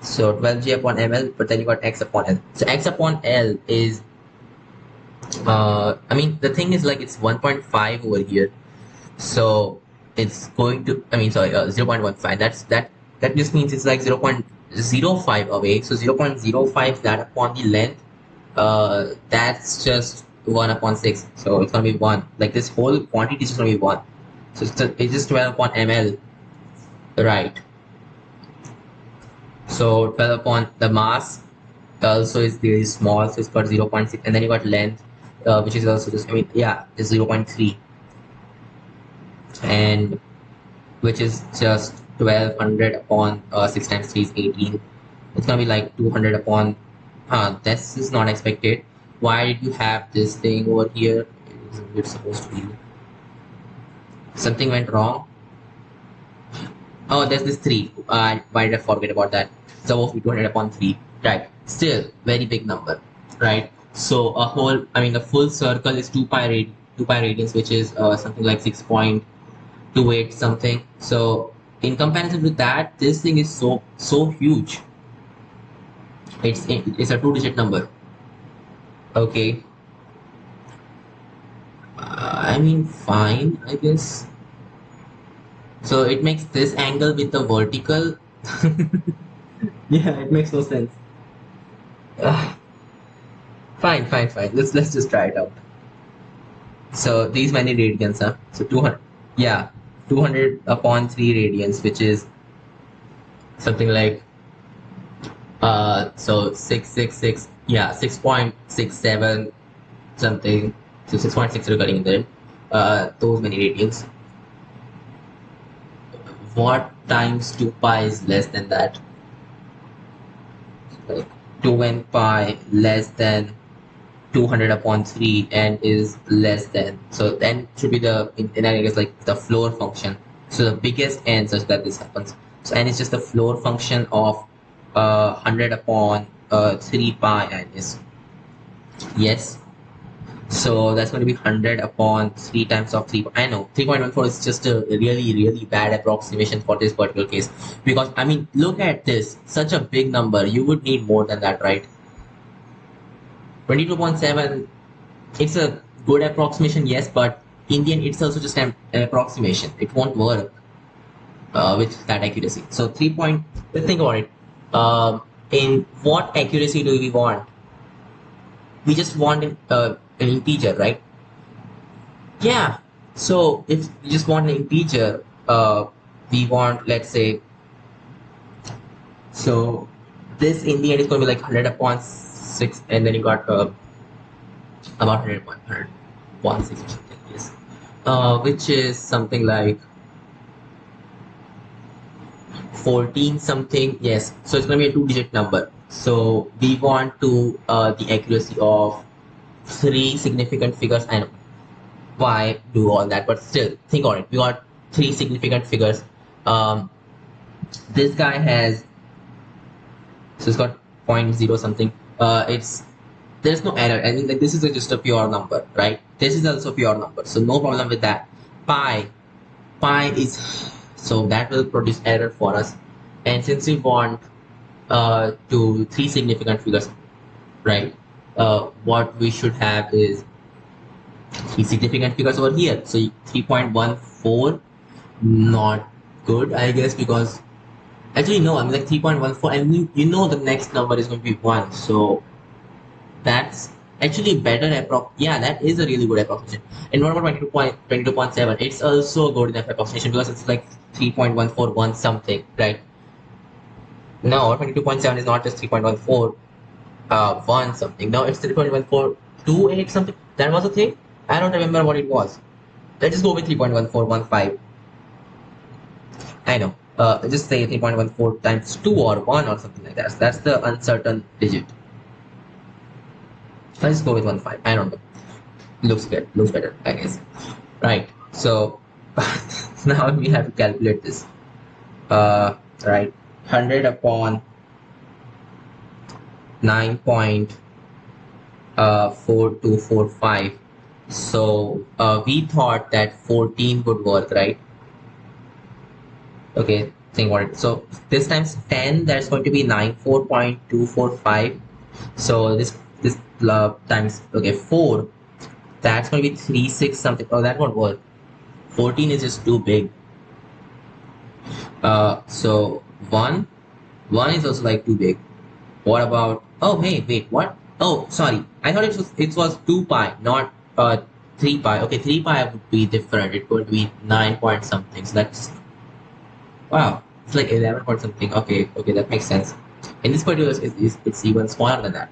so 12j upon ml, but then you got x upon l. So x upon l is I mean, the thing is like it's 1.5 over here. So it's going to, I mean, sorry, 0.15. That just means it's like 0.05 away. So 0.05 that upon the length, that's just 1 upon 6. So it's going to be 1. Like this whole quantity is just going to be 1. So it's just 12 upon ml, right? So 12 upon the mass also is really small. So it's got 0.6. And then you got length, which is also just, I mean, yeah, is 0.3. And which is just 1200 upon 6 times 3 is 18. It's gonna be like 200 upon, this is not expected. Why did you have this thing over here? It's supposed to be, something went wrong. Oh, there's this 3. Why did I forget about that? It's supposed to be 200 upon 3. Right. Still, very big number. Right. So a whole, I mean, the full circle is 2 pi radians, which is something like 6.28 something. So in comparison with that, this thing is so huge. It's a 2-digit number. Okay. I mean, fine, I guess. So it makes this angle with the vertical. Yeah, it makes no sense. Uh, fine. Let's just try it out. So these many radians, huh? So 200. Yeah, 200 upon 3 radians, which is something like so 666. Yeah, 6.67 something. So 6.6 recurring there. Those many radians. What times 2 pi is less than that? Like 2n pi less than 200 upon 3 and is less than. So n should be the, in I guess, like the floor function. So the biggest n such that this happens. So n is just the floor function of 100 upon 3 pi n is. Yes. So that's going to be 100 upon 3 times of 3. I know 3.14 is just a really bad approximation for this particular case. Because, I mean, look at this. Such a big number. You would need more than that, right? 22.7, it's a good approximation, yes, but in the end, it's also just an approximation. It won't work with that accuracy. So 3 point, let's think about it. In what accuracy do we want? We just want an integer, right? Yeah. So if we just want an integer, we want, let's say, so this in the end is going to be like 100 upon 6, and then you got about 100 upon 6 or something, yes. Which is something like 14 something, yes. So it's going to be a 2-digit number. So we want to the accuracy of 3 significant figures, and why do all that? But still, think on it. We got 3 significant figures. Um, this guy has, so it's got point 0 something. It's, there's no error. I mean, like this is just a pure number, right? This is also pure number, so no problem with that. Pi is, so that will produce error for us. And since we want to 3 significant figures, right? What we should have is 3 significant figures over here. So 3.14, not good, I guess, because actually no, I mean like 3.14, and you know the next number is going to be 1. So that's actually better yeah, that is a really good approximation. And what about 22.7? It's also good enough approximation because it's like 3.141 something, right? No, 22.7 is not just 3.14 1 something. No, it's 3.1428 something. That was a thing. I don't remember what it was. Let's just go with 3.1415. I know. Just say 3.14 times 2 or 1 or something like that. So that's the uncertain digit. Let's go with 1.5. I don't know. Looks good. Looks better, I guess. Right. So now we have to calculate this. Right. 100 upon 9.4245. So we thought that 14 would work, right? Okay, think about it. So this times 10, that's going to be 94.245. So this times, okay, 4. That's going to be 3, 6 something. Oh, that won't work. 14 is just too big. So 1, 1 is also like too big. What about, oh, hey, wait, what? Oh, sorry. I thought it was 2 pi, not 3 pi. Okay, 3 pi would be different. It would be 9 point something. So that's, wow, it's like 11 point something. Okay, okay, that makes sense. In this particular, it's even smaller than that.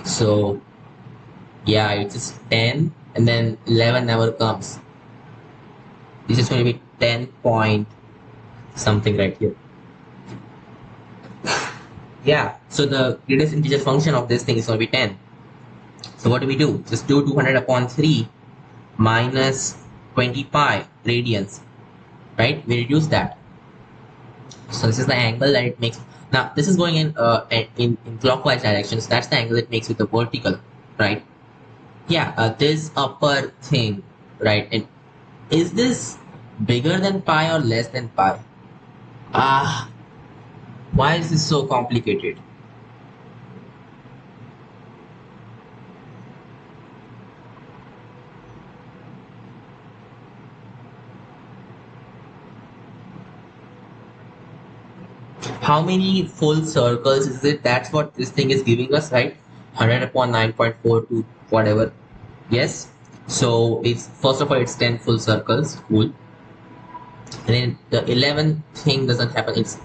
So yeah, it's just 10 and then 11 never comes. This is going to be 10 point something right here. Yeah, so the greatest integer function of this thing is going to be 10. So what do? Just do 200 upon 3 minus 20 pi radians, right? We reduce that. So this is the angle that it makes. Now this is going in clockwise directions. That's the angle it makes with the vertical, right? Yeah, this upper thing, right? And is this bigger than pi or less than pi? Ah, why is this so complicated? How many full circles is it? That's what this thing is giving us, right? 100 upon 9.42, whatever. Yes. So it's first of all, it's 10 full circles. Cool. And then the 11th thing doesn't happen. It's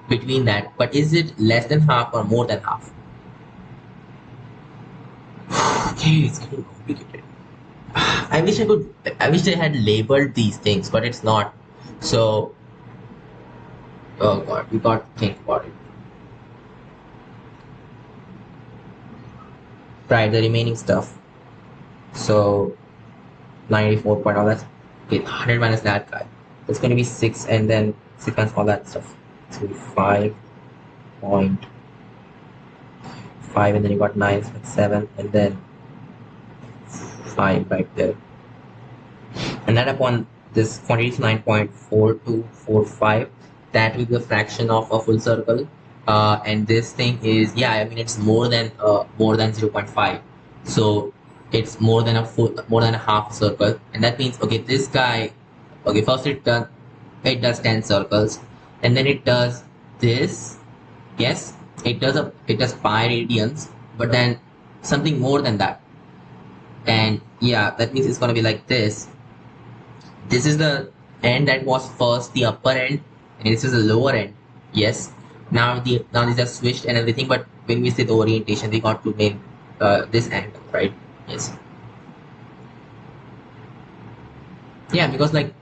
between that. But is it less than half or more than half? Okay, it's getting complicated. I wish I could. I wish I had labeled these things, but it's not. So, oh god, we got to think about it. Right, the remaining stuff. So 94 point all that. Okay, 100 minus that guy. It's going to be 6 and then 6 minus all that stuff. It's going to be 5.5 and then you got 9, 7 and then 5 right there. And that upon this quantity is 9.4245. That will be a fraction of a full circle. And this thing is, yeah, I mean, it's more than 0.5. So it's more than more than a half circle. And that means, okay, this guy, okay, first it does 10 circles and then it does this. Yes, it does pi radians, but then something more than that. And yeah, that means it's going to be like this. This is the end that was first the upper end, and this is the lower end. Yes. Now these are switched and everything, but when we say the orientation, we got to make this angle, right? Yes. Yeah, because like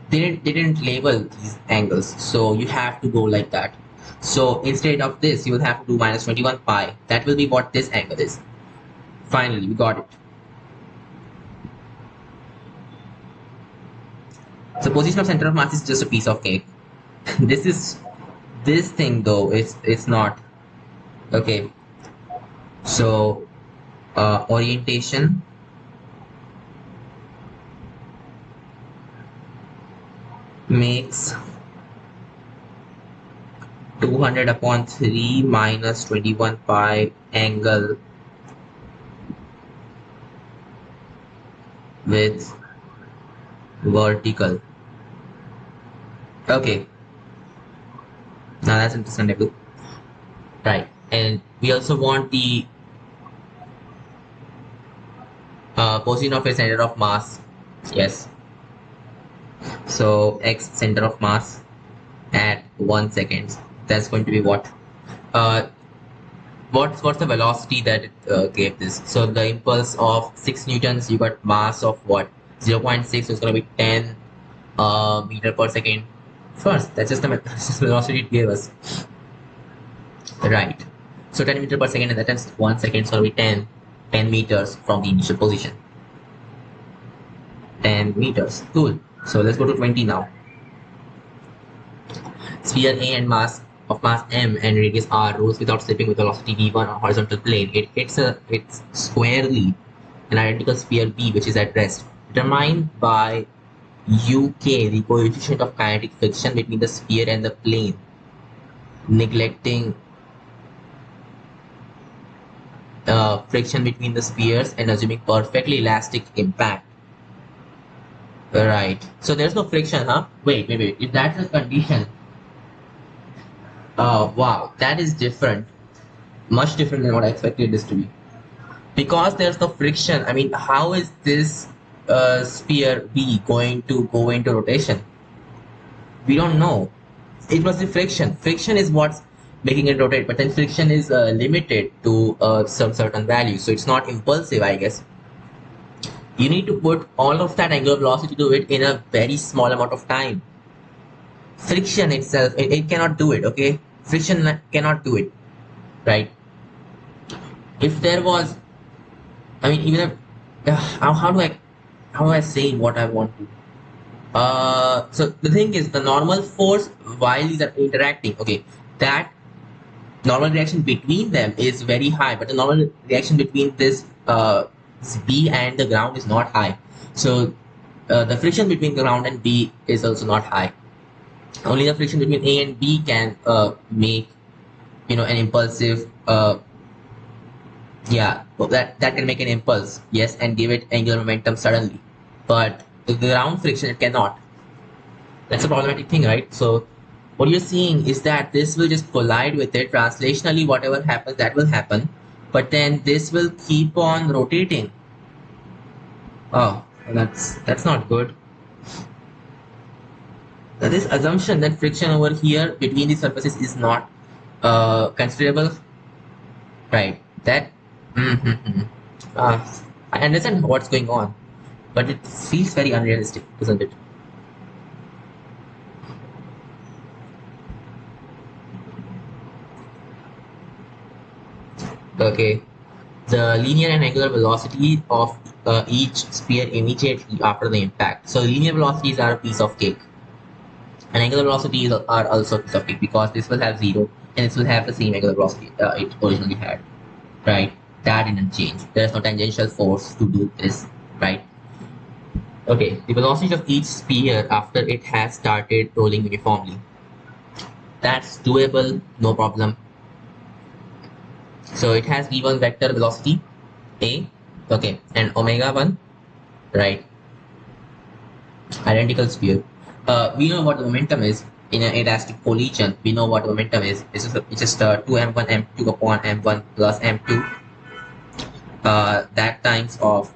they didn't label these angles, so you have to go like that. So instead of this, you will have to do minus 21 pi. That will be what this angle is. Finally, we got it. So position of center of mass is just a piece of cake. This thing though, it's not. Okay. So orientation makes 200 upon 3 minus 21 pi angle with vertical. Okay, now that's understandable. Right, and we also want the position of a center of mass. Yes. So x center of mass at 1 second. That's going to be what? Uh, what's the velocity that it gave this? So the impulse of 6 newtons, you got mass of what? 0.6, so it's going to be 10 meter per second. First, that's just the that's just the velocity it gave us. Right. So 10 meter per second, and that is 1 second, so it'll be 10 meters from the initial position. 10 meters. Cool. So let's go to 20 now. Sphere A and mass m and radius r rolls without slipping with velocity v1 on horizontal plane. It's squarely an identical sphere B which is at rest. Determined by UK, the coefficient of kinetic friction between the sphere and the plane, neglecting friction between the spheres and assuming perfectly elastic impact. Right. So there's no friction, huh? Wait. If that's a condition, wow, that is different. Much different than what I expected this to be. Because there's no friction, I mean, how is this sphere B going to go into rotation? We don't know. It was the friction. Friction is what's making it rotate, but then friction is limited to some certain value. So it's not impulsive, I guess. You need to put all of that angular velocity to it in a very small amount of time. Friction itself, it cannot do it, okay? Friction cannot do it, right? If there was, I mean, even if, how do I say what I want to? So the thing is, the normal force while these are interacting, okay, that normal reaction between them is very high, but the normal reaction between this B and the ground is not high. So the friction between ground and B is also not high. Only the friction between A and B can make an impulsive that can make an impulse, yes, and give it angular momentum suddenly. But the ground friction, it cannot. That's a problematic thing, right? So what you're seeing is that this will just collide with it. Translationally, whatever happens, that will happen. But then this will keep on rotating. Oh, that's not good. Now, this assumption that friction over here between the surfaces is not considerable, right? That I understand what's going on, but it feels very unrealistic, doesn't it? Okay, the linear and angular velocity of each sphere immediately after the impact. So linear velocities are a piece of cake, and angular velocities are also a piece of cake because this will have zero and this will have the same angular velocity it originally had, right? That didn't change. There's no tangential force to do this, right? Okay, the velocity of each sphere after it has started rolling uniformly. That's doable, no problem. So it has v1 vector velocity a, okay, and omega 1, right? Identical sphere. We know what the momentum is in an elastic collision. We know what the momentum is. It's just 2m1 m2 upon m1 plus m2. That times of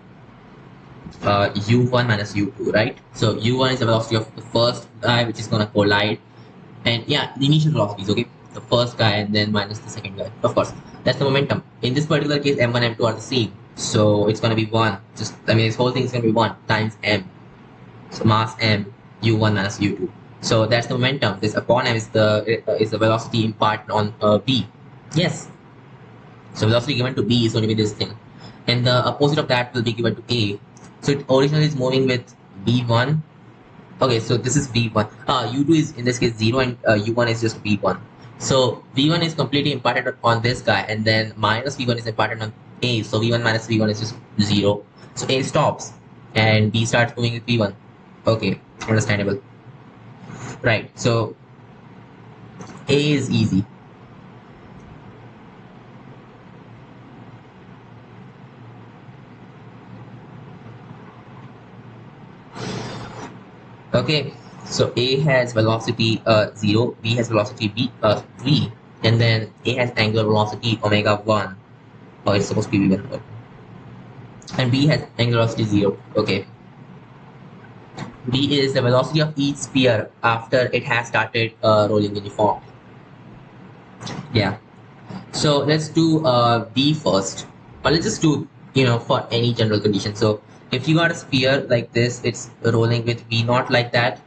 u1 minus u2, right? So u1 is the velocity of the first guy which is gonna collide, and yeah, the initial velocities, okay, the first guy and then minus the second guy, of course. That's the momentum. In this particular case, m1 m2 are the same, so it's gonna be 1. Just, I mean, this whole thing is gonna be 1 times m. So mass m, u1 minus u2. So that's the momentum. This upon m is the velocity imparted on b. Yes. So velocity given to b is going to be this thing, and the opposite of that will be given to a. So it originally is moving with v1. Okay, so this is v1. U2 is in this case 0, and u1 is just v1. So v1 is completely imparted on this guy, and then minus v1 is imparted on a. So v1 minus v1 is just 0. So a stops, and b starts moving with v1. Okay, understandable. Right, so A is easy. Okay, so A has velocity 0, B has velocity v, and then A has angular velocity omega 1. Oh, it's supposed to be v1. And B has angular velocity 0. Okay. B is the velocity of each sphere after it has started rolling uniformly. Yeah. So let's do B first. Or let's just do, for any general condition. So if you got a sphere like this, it's rolling with V naught like that.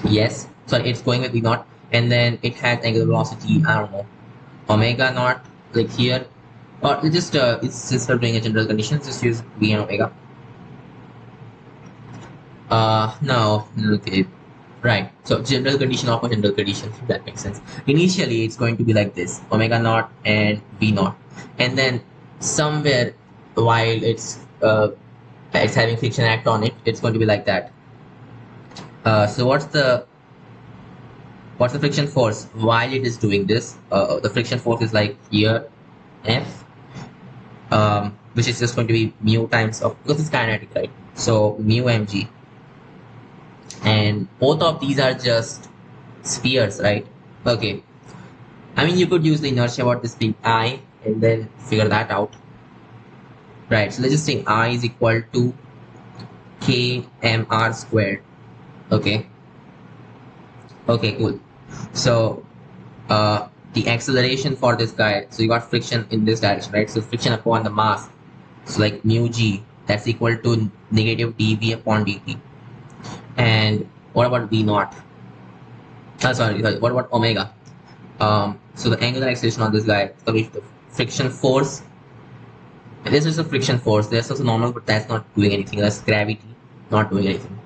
Yes. Sorry, it's going with V naught. And then it has angular velocity, I don't know, omega naught, like here. Or it's just doing a general condition, just use V and omega. No, okay. Right. So general condition of a general condition, that makes sense. Initially, it's going to be like this: omega naught and v naught, and then somewhere while it's having friction act on it, it's going to be like that. So what's the friction force while it is doing this? The friction force is like here, F, which is just going to be mu times of, because it's kinetic, right? So mu mg, and both of these are just spheres, right? Okay, I mean, you could use the inertia about this being I and then figure that out, right? So let's just say I is equal to kmr squared. Okay, okay, cool. So the acceleration for this guy, so you got friction in this direction, right? So friction upon the mass, so like mu g, that's equal to negative dv upon dt. And what about v naught? Sorry, what about omega? So the angular acceleration on this guy, so if the friction force, this is a friction force, there's also normal, but that's not doing anything, that's gravity not doing anything.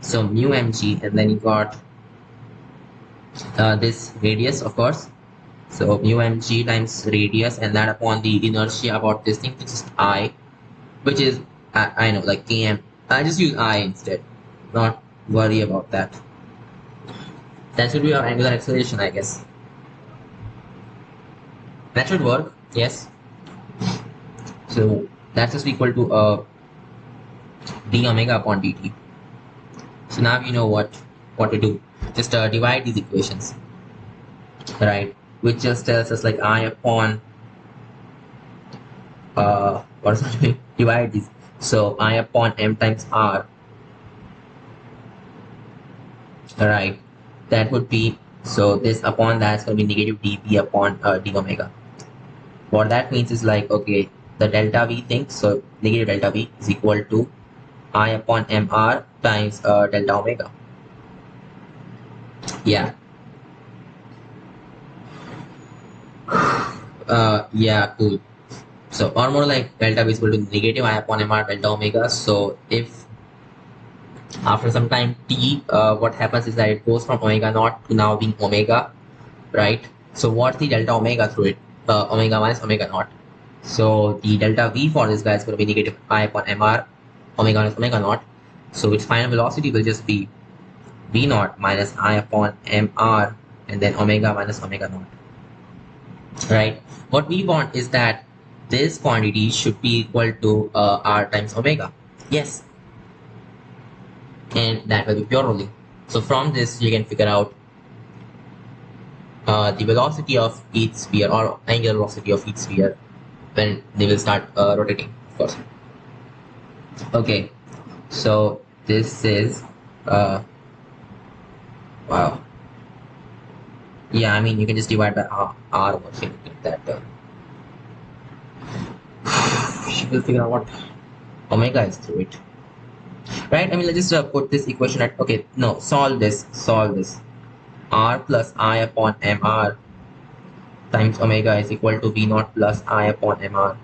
So mu mg, and then you got this radius, of course. So mu mg times radius, and that upon the inertia about this thing, which is I, which is, I know, like km. I just use I instead, not worry about that. That should be our angular acceleration, I guess. That should work, yes. So that's just equal to d omega upon dt. So now you know what to do. Just divide these equations, right? Which just tells us like I upon what is that doing? Divide these. So I upon m times r, right? That would be, so this upon that's going to be negative dv upon d omega. What that means is like, okay, the delta v thing, so negative delta v is equal to I upon mr times delta omega. Yeah. Yeah, cool. So, or more like delta v is equal to negative I upon mr delta omega. So, if after some time t, what happens is that it goes from omega naught to now being omega, right? So, what's the delta omega through it? Omega minus omega naught. So, the delta v for this guy is going to be negative I upon mr omega minus omega naught. So, its final velocity will just be v naught minus I upon mr and then omega minus omega naught, right? What we want is that this quantity should be equal to r times omega. Yes, and that will be pure rolling. So from this you can figure out the velocity of each sphere, or angular velocity of each sphere when they will start rotating, of course. Okay, so this is wow. Yeah, I mean, you can just divide by r over here to get that. You will figure out what omega is through it, right? I mean, let's just put this equation at, okay, no, solve this. R plus I upon mr times omega is equal to v naught plus I upon mr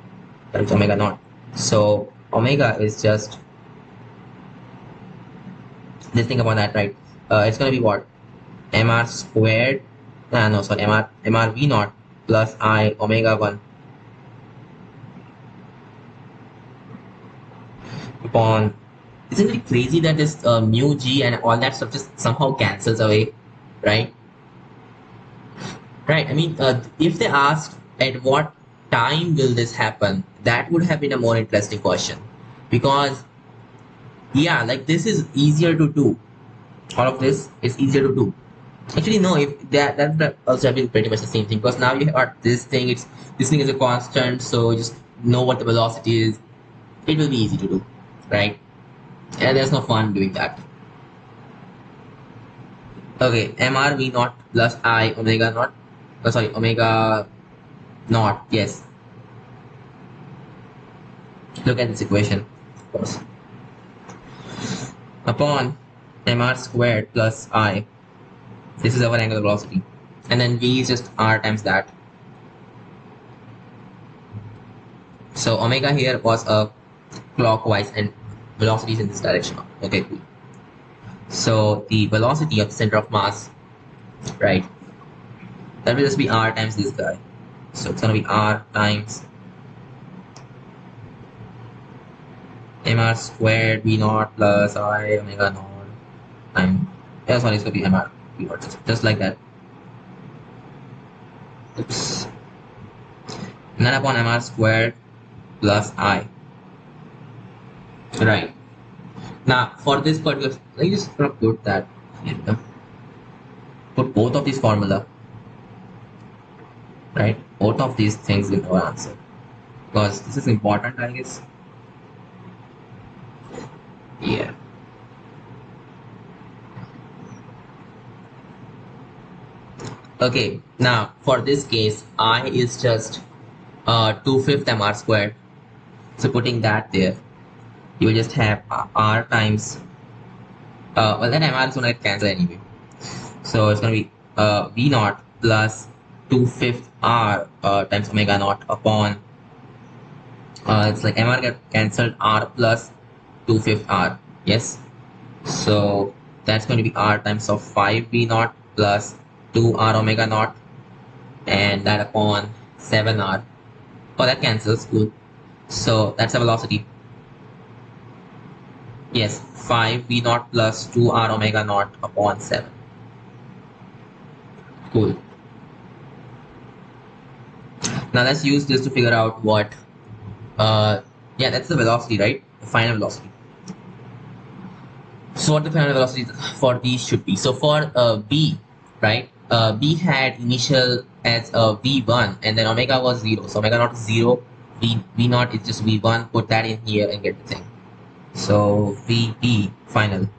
times omega naught. So omega is just this thing upon that, right? It's gonna be what? Mr squared, no, sorry, mr v naught plus I omega 1 upon, isn't it crazy that this mu g and all that stuff just somehow cancels away, right? Right. I mean, if they asked at what time will this happen, that would have been a more interesting question, because yeah, like this is easier to do. All of this is easier to do. Actually, no. If that would also have been pretty much the same thing, because now you have this thing. It's this thing is a constant, so you just know what the velocity is. It will be easy to do, right? And there's no fun doing that. Okay, mr v naught plus I omega naught. Oh, sorry, omega naught. Yes. Look at this equation, of course. Upon mr squared plus I. This is our angular velocity. And then v is just r times that. So omega here was a clockwise and velocity is in this direction. Okay, cool. So the velocity of the center of mass, right? That will just be r times this guy. So it's gonna be r times mr squared v naught plus I omega naught times, yeah, sorry, it's gonna be mr v naught, just like that. Oops. And then upon mr squared plus I. Right. Now for this particular, let me just put that here. Put both of these formula, right? Both of these things in our answer. Because this is important, I guess. Yeah. Okay, now for this case, I is just 2/5 mr squared. So putting that there, you will just have r times, well then mr is gonna cancel anyway. So it's gonna be v naught plus 2/5 r times omega naught upon, it's like mr get cancelled, r plus 2/5 r. Yes. So that's going to be r times of 5 v naught plus 2 r omega naught, and that upon 7 r. Oh, that cancels. Cool. So that's a velocity. Yes, 5 v naught plus 2 r omega naught upon 7. Cool. Now let's use this to figure out what, yeah, that's the velocity, right? The final velocity. So what the final velocity for these should be. So for B, right? B had initial as V1 and then omega was 0. So omega naught is 0. V naught is just V1. Put that in here and get the thing. So VB final.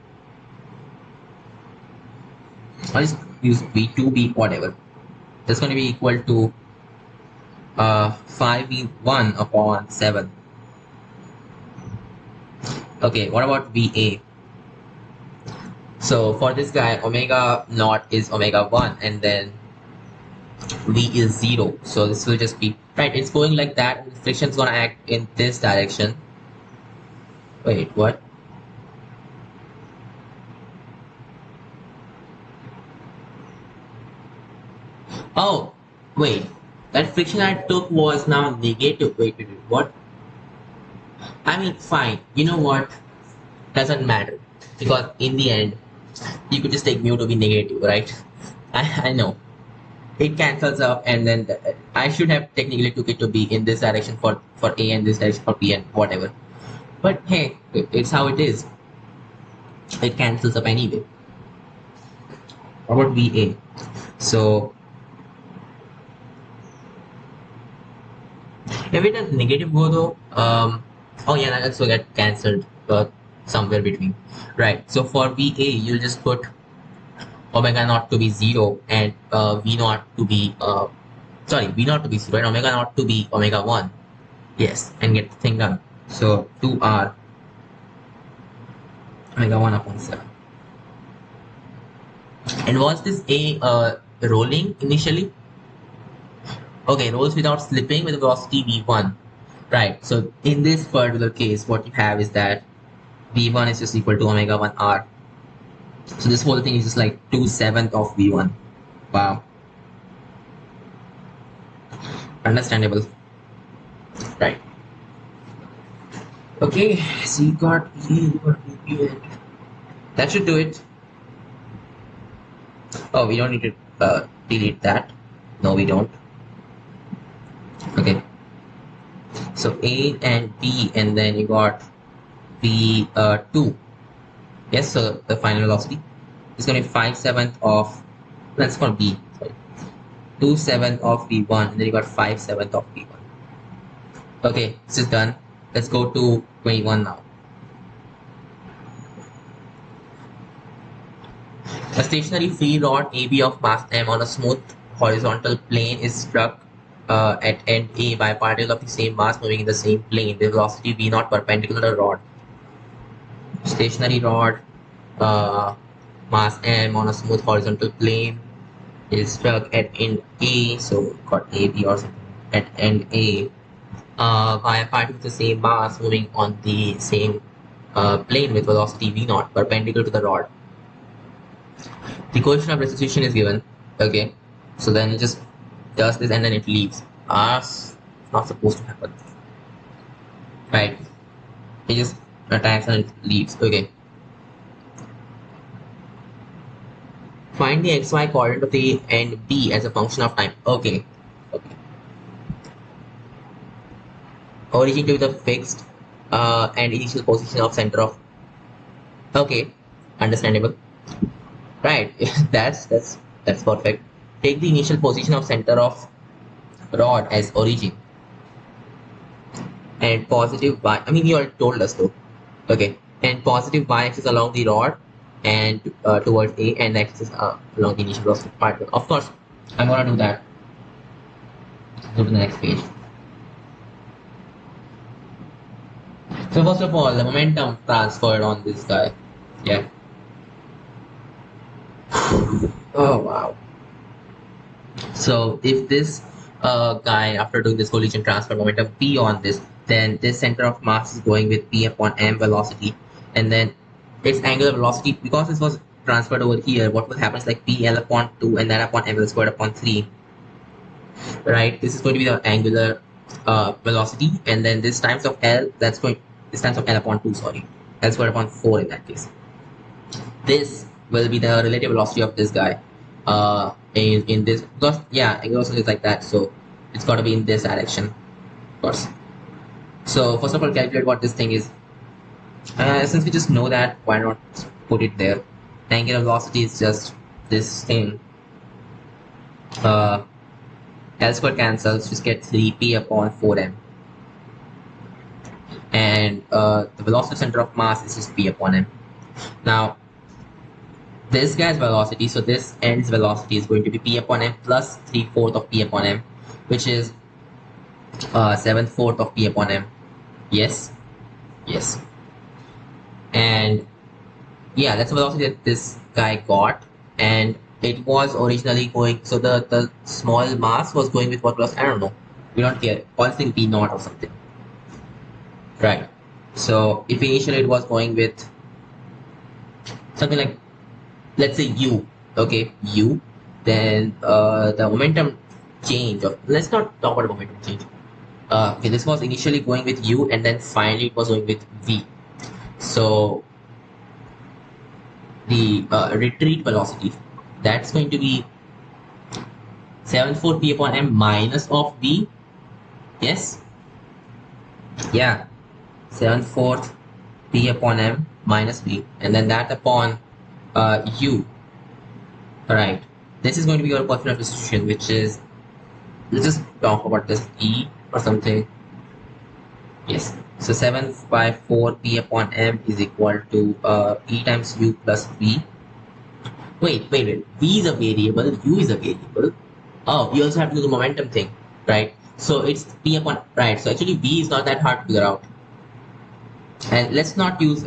I'll just use V2B, whatever. That's going to be equal to 5V1 upon 7. Okay, what about VA? So for this guy, omega naught is omega 1 and then V is 0. So this will just be, right, it's going like that. Friction is going to act in this direction. Wait, what? Oh, wait. That friction I took was now negative. Wait, what? I mean, fine. You know what? Doesn't matter. Because in the end, you could just take mu to be negative, right? I know. It cancels out, and then I should have technically took it to be in this direction for A and this direction for B and whatever. But hey, it's how it is. It cancels up anyway. What about VA? So if it does negative go though, oh yeah, that also get cancelled somewhere between. Right. So for VA, you'll just put omega naught to be 0 and V naught to be sorry, V naught to be 0 and omega naught to be omega 1. Yes, and get the thing done. So 2R omega 1 upon 7. And was this A rolling initially? Okay, rolls without slipping with velocity V1. Right, so in this particular case, what you have is that V1 is just equal to omega 1 R. So this whole thing is just like 2/7 of V1. Wow. Understandable. Right. Okay, so you got VP, and that should do it. Oh, we don't need to delete that. No, we don't. Okay. So A and B, and then you got V2. Yes, so the final velocity is going to be 5/7 of, that's going to be, sorry, 2/7 of V1, and then you got 5/7 of V1. Okay, this is done. Let's go to 21 now. A stationary free rod AB of mass M on a smooth horizontal plane is struck at end A by a particle of the same mass moving in the same plane. The velocity V naught perpendicular to the rod. Stationary rod, mass M on a smooth horizontal plane is struck at end A, so got AB or something, at end A by a particle of the same mass moving on the same plane with velocity V naught perpendicular to the rod. The coefficient of restitution is given. Okay, so then it just does this and then it leaves. It's not supposed to happen. Right, it just attacks and it leaves. Okay, find the xy coordinate of the end B as a function of time. Okay, okay. origin to be the fixed and initial position of center of. Okay, understandable. Right, that's perfect. Take the initial position of center of rod as origin and positive y. I mean, you all told us though. Okay, and positive y-axis along the rod and towards A, and x-axis along the initial velocity particle. Of course, I'm gonna do that. Go to the next page. So first of all, the momentum transferred on this guy. Yeah. Oh wow. So if this guy, after doing this collision transfer momentum p on this, then this center of mass is going with p upon m velocity, and then its angular velocity, because this was transferred over here, what will happen is like p l upon 2 and then upon m l squared upon 3, right? This is going to be the angular velocity, and then this times of l, that's going, this times of l upon 2, sorry, l squared upon 4 in that case. This will be the relative velocity of this guy in this, because yeah, angular velocity is like that, so it's got to be in this direction, of course. So first of all, calculate what this thing is. Since we just know that, why not put it there? Angular velocity is just this thing. L squared cancels, just get 3p upon 4m, and the velocity center of mass is just p upon m. Now this guy's velocity, so this end's velocity is going to be p upon m plus 3/4 of p upon m, which is 7/4 of p upon m. Yes, yes, and yeah, that's the velocity that this guy got, and it was originally going. So the small mass was going with what velocity? I don't know. We don't care. Call this thing p naught or something, right? So if initially it was going with something like, let's say u, okay, u, then the momentum change of, let's not talk about momentum change. Okay, this was initially going with u, and then finally it was going with v. So the retreat velocity, that's going to be 7/4 p upon m minus of v. Yes, yeah, 7/4 p upon m minus v, and then that upon u. All right, this is going to be your coefficient of distribution, which is, let's just talk about this e or something. Yes, so 7/4 p upon m is equal to e times u plus v. Wait. V is a variable, u is a variable. Oh, you also have to do the momentum thing, right? So it's p upon, right? So actually v is not that hard to figure out. And let's not use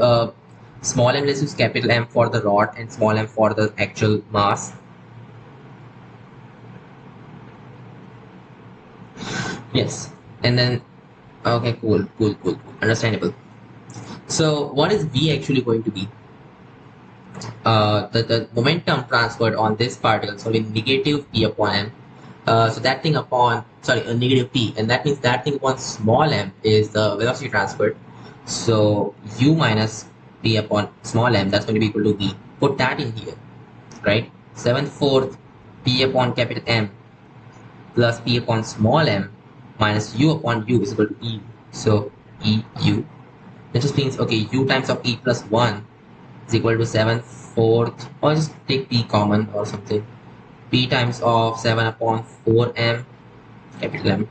small m, let's use capital M for the rod and small m for the actual mass. Yes, and then, okay, cool, understandable. So what is v actually going to be? The momentum transferred on this particle, so in negative p upon m. So that thing upon, sorry, a negative p, and that means that thing upon small m is the velocity transferred. So u minus p upon small m, that's going to be equal to v. Put that in here, right? 7/4 p upon capital M plus p upon small m minus u upon u is equal to e. So e u. That just means, okay, u times of e plus 1 is equal to 7/4, or just take p common or something. P times of 7 upon 4m capital M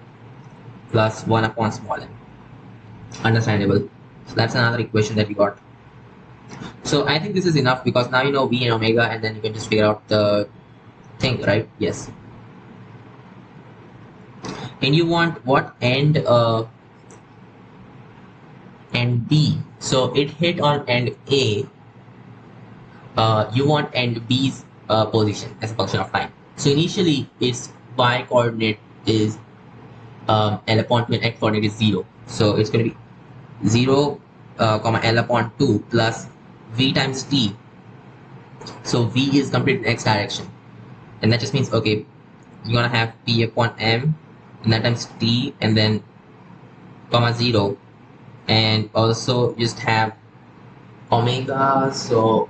plus 1 upon small m. Understandable. So that's another equation that we got. So I think this is enough, because now you know v and omega, and then you can just figure out the thing, right? Yes. And you want what end end B. So it hit on end A. You want end B's position as a function of time. So initially its y coordinate is L upon 2 and x coordinate is 0. So it's going to be 0 comma L upon 2 plus v times t. So v is complete in x direction, and that just means, okay, you're gonna have p upon m, and that times t, and then comma 0, and also just have omega. So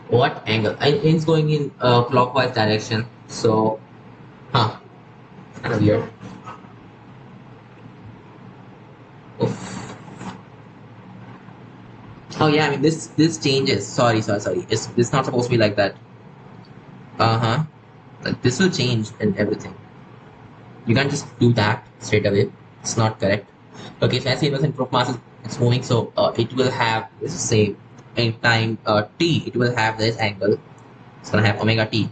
what angle? It's going in clockwise direction. So kind of weird. Oh yeah, I mean this changes. Sorry. It's not supposed to be like that. Uh-huh. Like, this will change and everything. You can't just do that straight away. It's not correct. Okay, so as the inverse proof mass is moving, so it will have, let's just say, in time t, it will have this angle. It's gonna have omega t.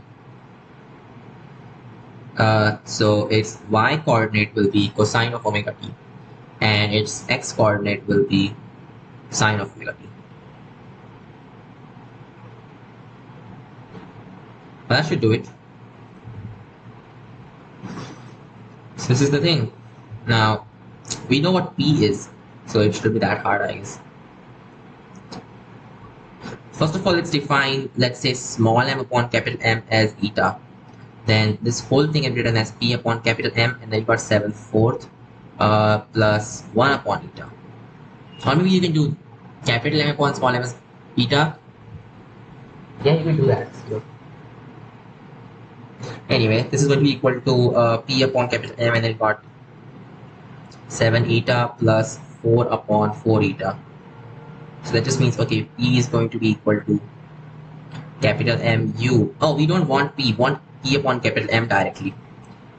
So its y coordinate will be cosine of omega t, and its x coordinate will be sine of omega t. But that should do it. So this is the thing. Now we know what p is, so it shouldn't be that hard, I guess. First of all, let's define, let's say, small m upon capital M as eta. Then this whole thing is written as p upon capital M, and then you got 7/4 plus 1 upon eta. Or maybe you can do capital M upon small m as eta. Yeah, you can do that. So, anyway, this is going to be equal to p upon capital M, and then you got 7 eta plus 4 upon 4 eta. So that just means, okay, p is going to be equal to capital M u. Oh, we don't want p, we want p upon capital M directly.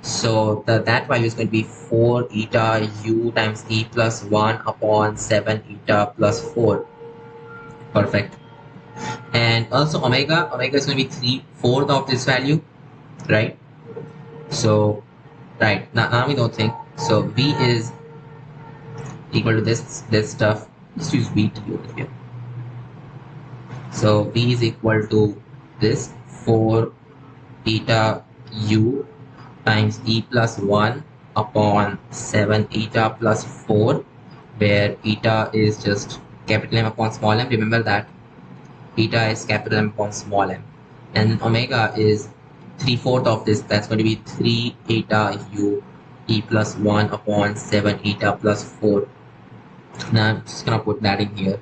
So that value is going to be 4 eta u times e plus 1 upon 7 eta plus 4. Perfect. And also omega is going to be 3/4 of this value, right? So, right, now we don't think. So v is equal to this stuff. Let's use vt over here. So v is equal to this 4 eta u times e plus 1 upon 7 eta plus 4, where eta is just capital M upon small m. Remember that eta is capital M upon small m, and omega is 3/4 of this. That's going to be 3 eta u e plus 1 upon 7 eta plus 4. Now I'm just gonna put that in here,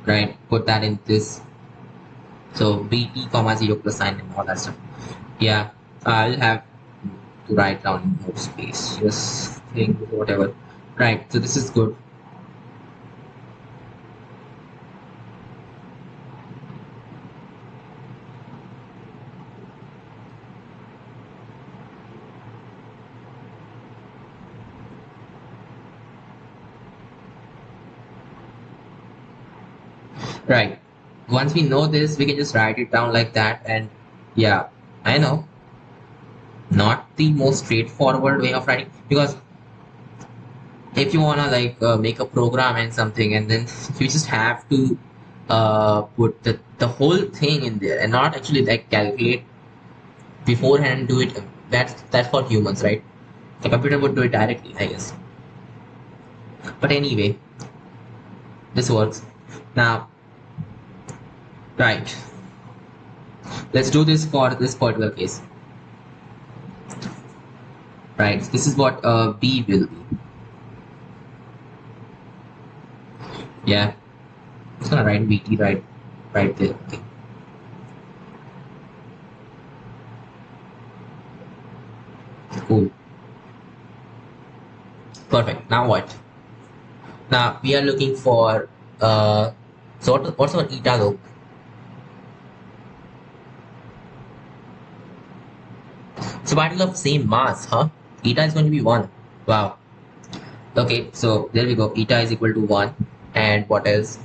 right? Put that in this. So bt comma 0 plus sign and all that stuff. Yeah, I'll have to write down more space. Just think whatever. Right, so this is good. Right. Once we know this, we can just write it down like that. And yeah, I know, not the most straightforward way of writing, because if you wanna like make a program and something, and then you just have to put the whole thing in there and not actually like calculate beforehand and do it. That's for humans, right? The computer would do it directly, I guess. But anyway, this works. Now, right. Let's do this for this particular case. Right. This is what B will be. Yeah. I'm just gonna write BT right there. Okay. Cool. Perfect. Now what? Now we are looking for so what's our eta though? So particle of same mass, huh? Eta is going to be 1. Wow. Okay, so there we go. Eta is equal to 1. And what else?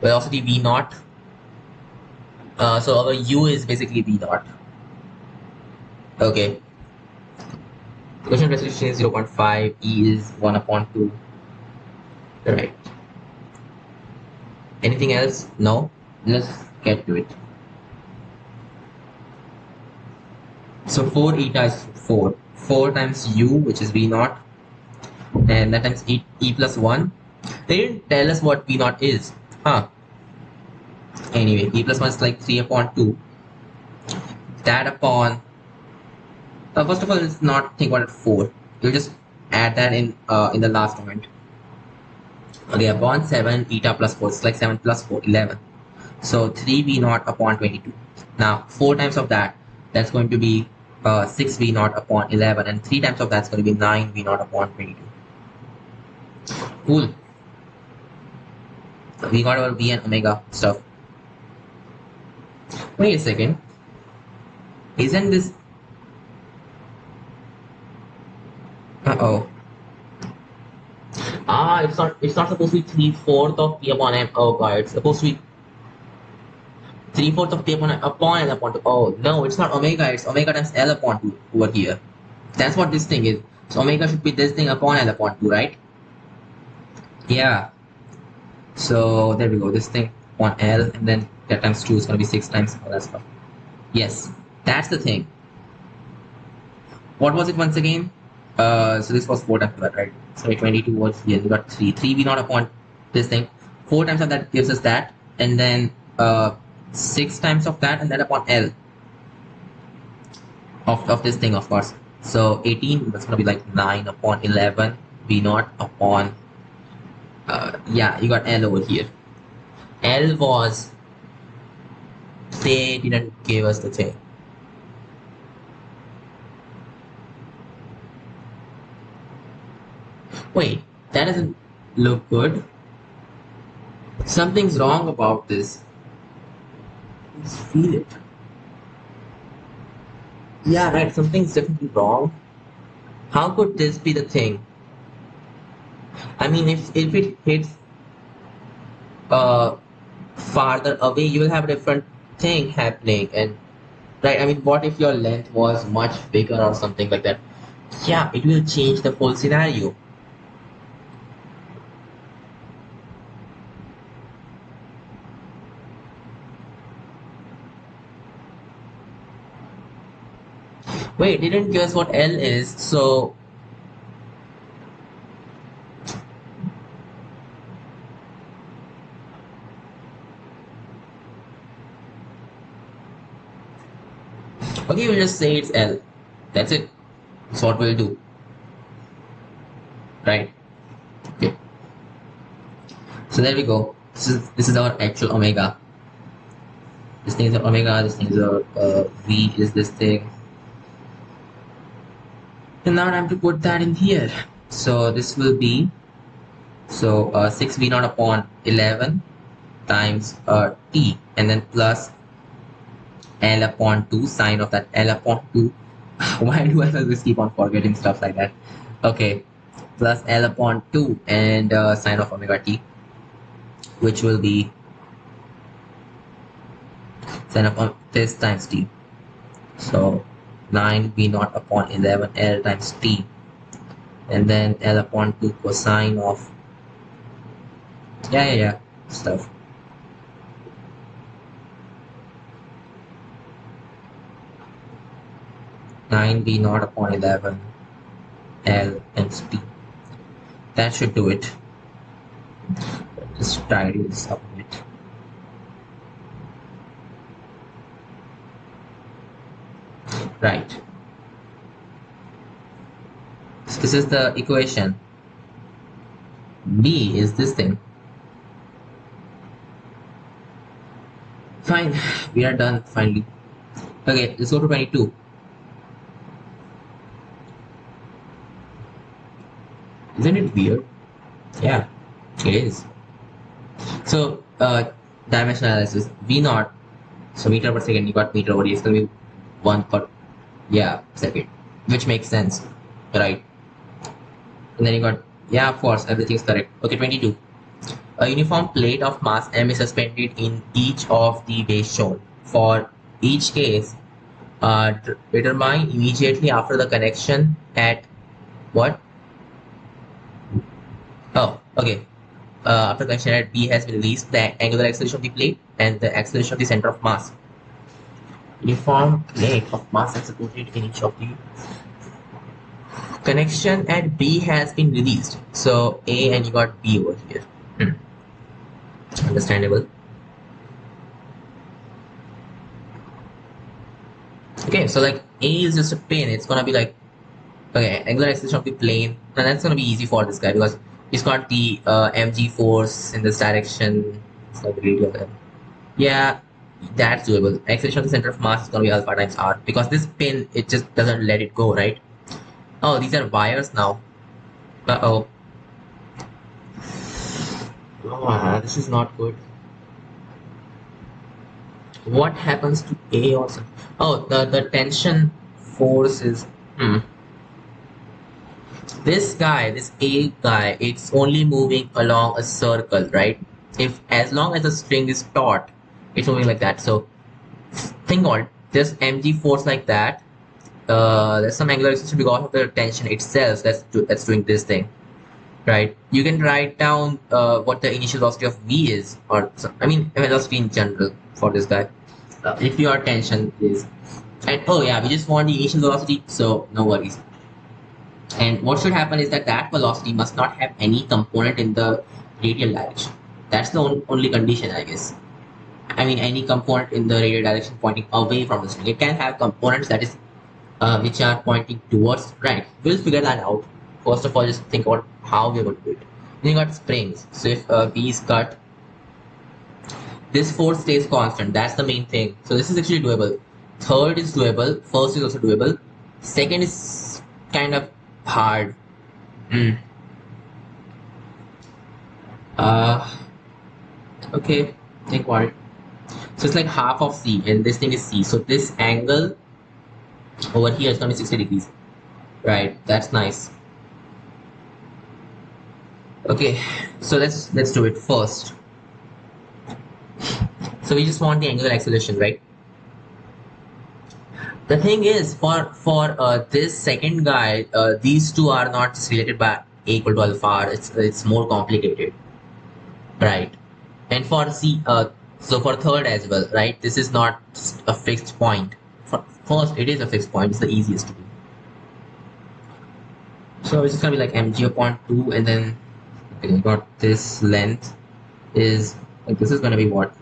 Velocity v naught. So our u is basically v naught. Okay. Question resolution is 0.5. E is 1 upon 2. Right. Anything else? No? Let's get to it. So 4 eta is 4. 4 times u, which is v naught. And that times e plus 1. They didn't tell us what v naught is. Huh. Anyway, e plus 1 is like 3 upon 2. That upon... first of all, let's not think about it 4. You'll just add that in the last moment. Okay, upon 7 eta plus 4. It's like 7 plus 4, 11. So 3 v naught upon 22. Now 4 times of that, that's going to be 6 v naught upon 11, and 3 times of that's going to be 9 v naught upon 22. Cool. We got our V and omega stuff. Wait a second. Isn't this? Uh-oh. Ah, it's not. It's not supposed to be 3/4 of P upon M. Oh god, it's supposed to be 3/4 of P upon L upon 2. Oh no, it's not omega. It's omega times L upon 2 over here. That's what this thing is. So omega should be this thing upon L upon 2, right? Yeah. So there we go. This thing upon L, and then that times 2 is gonna be 6 times all that stuff. Yes, that's the thing. What was it once again? So this was 4 times that, right? So 22 was here. We got 3. 3 V naught upon this thing. 4 times of that gives us that, and then 6 times of that, and then upon L of this thing, of course. So 18, that's gonna be like 9 upon 11 V naught upon yeah, you got L over here. L was, they didn't give us the thing. Wait, that doesn't look good. Something's wrong about this. Just feel it. Yeah, right, something's definitely wrong. How could this be the thing? I mean, if it hits uh farther away, you will have a different thing happening. And right, I mean, what if your length was much bigger or something like that? Yeah, it will change the whole scenario. Wait, didn't give us what L is, so okay, we'll just say it's L. That's it. That's what we'll do. Right. Okay. So there we go. This is our actual omega. This thing is our omega. This thing is our V is this thing. And now time to put that in here. So this will be 6 V naught upon 11 times T, and then plus L upon 2 sine of that L upon 2. Why do I always keep on forgetting stuff like that? Okay, plus L upon 2 and sine of omega t, which will be sine upon this times t. So 9 V naught upon 11 L times t, and then L upon 2 cosine of yeah stuff. 9 V naught upon 11 L times t. That should do it. Just tidy this up a bit. Right. So this is the equation. B is this thing. Fine, we are done finally. Okay, let's go to 22. Isn't it weird? Yeah, it is. So, dimension analysis, V naught, so meter per second, you got meter over here, it's gonna be 1 per, yeah, second, which makes sense, right? And then you got, yeah, of course, everything's correct. Okay, 22. A uniform plate of mass m is suspended in each of the ways shown. For each case, determine immediately after the connection at what? Oh, okay. After connection at B has been released, the angular acceleration of the plate and the acceleration of the center of mass. Uniform plate of mass is supported in each of the connection at B has been released. So A and you got B over here. Understandable. Okay, so like A is just a pin. It's gonna be like, okay, angular acceleration of the plane, and that's gonna be easy for this guy because he's got the mg force in this direction. It's like the radius of M. Yeah, that's doable. Acceleration of the center of mass is gonna be alpha times r because this pin, it just doesn't let it go, right? Oh, these are wires now. Uh-oh. Oh, this is not good. What happens to A also? Oh, the tension force is. Hmm. This guy, this A guy, it's only moving along a circle, right? If as long as the string is taut, it's moving like that. So think on this mg force like that. There's some angular acceleration because of the tension itself that's doing this thing, right? You can write down what the initial velocity of v is, or I mean velocity in general for this guy. If your tension is, and oh yeah, we just want the initial velocity, so no worries. And what should happen is that that velocity must not have any component in the radial direction. That's the only condition, I guess. I mean, any component in the radial direction pointing away from the string. It can have components that is which are pointing towards. Right. We'll figure that out. First of all, just think about how we're going to do it. Then you got springs. So if B is cut, this force stays constant. That's the main thing. So this is actually doable. Third is doable. First is also doable. Second is kind of hard. Mm. Uh, okay, think about it. So it's like half of C, and this thing is C. So this angle over here is going to be 60 degrees. Right, that's nice. Okay, so let's do it first. So we just want the angular acceleration, right? The thing is, for this second guy, these two are not just related by A equal to alpha. It's more complicated, right? And for C, so for third as well, right? This is not just a fixed point. For first, it is a fixed point. It's the easiest to do. So it's just gonna be like mg upon 2, and then okay, you got this length is like this is gonna be what,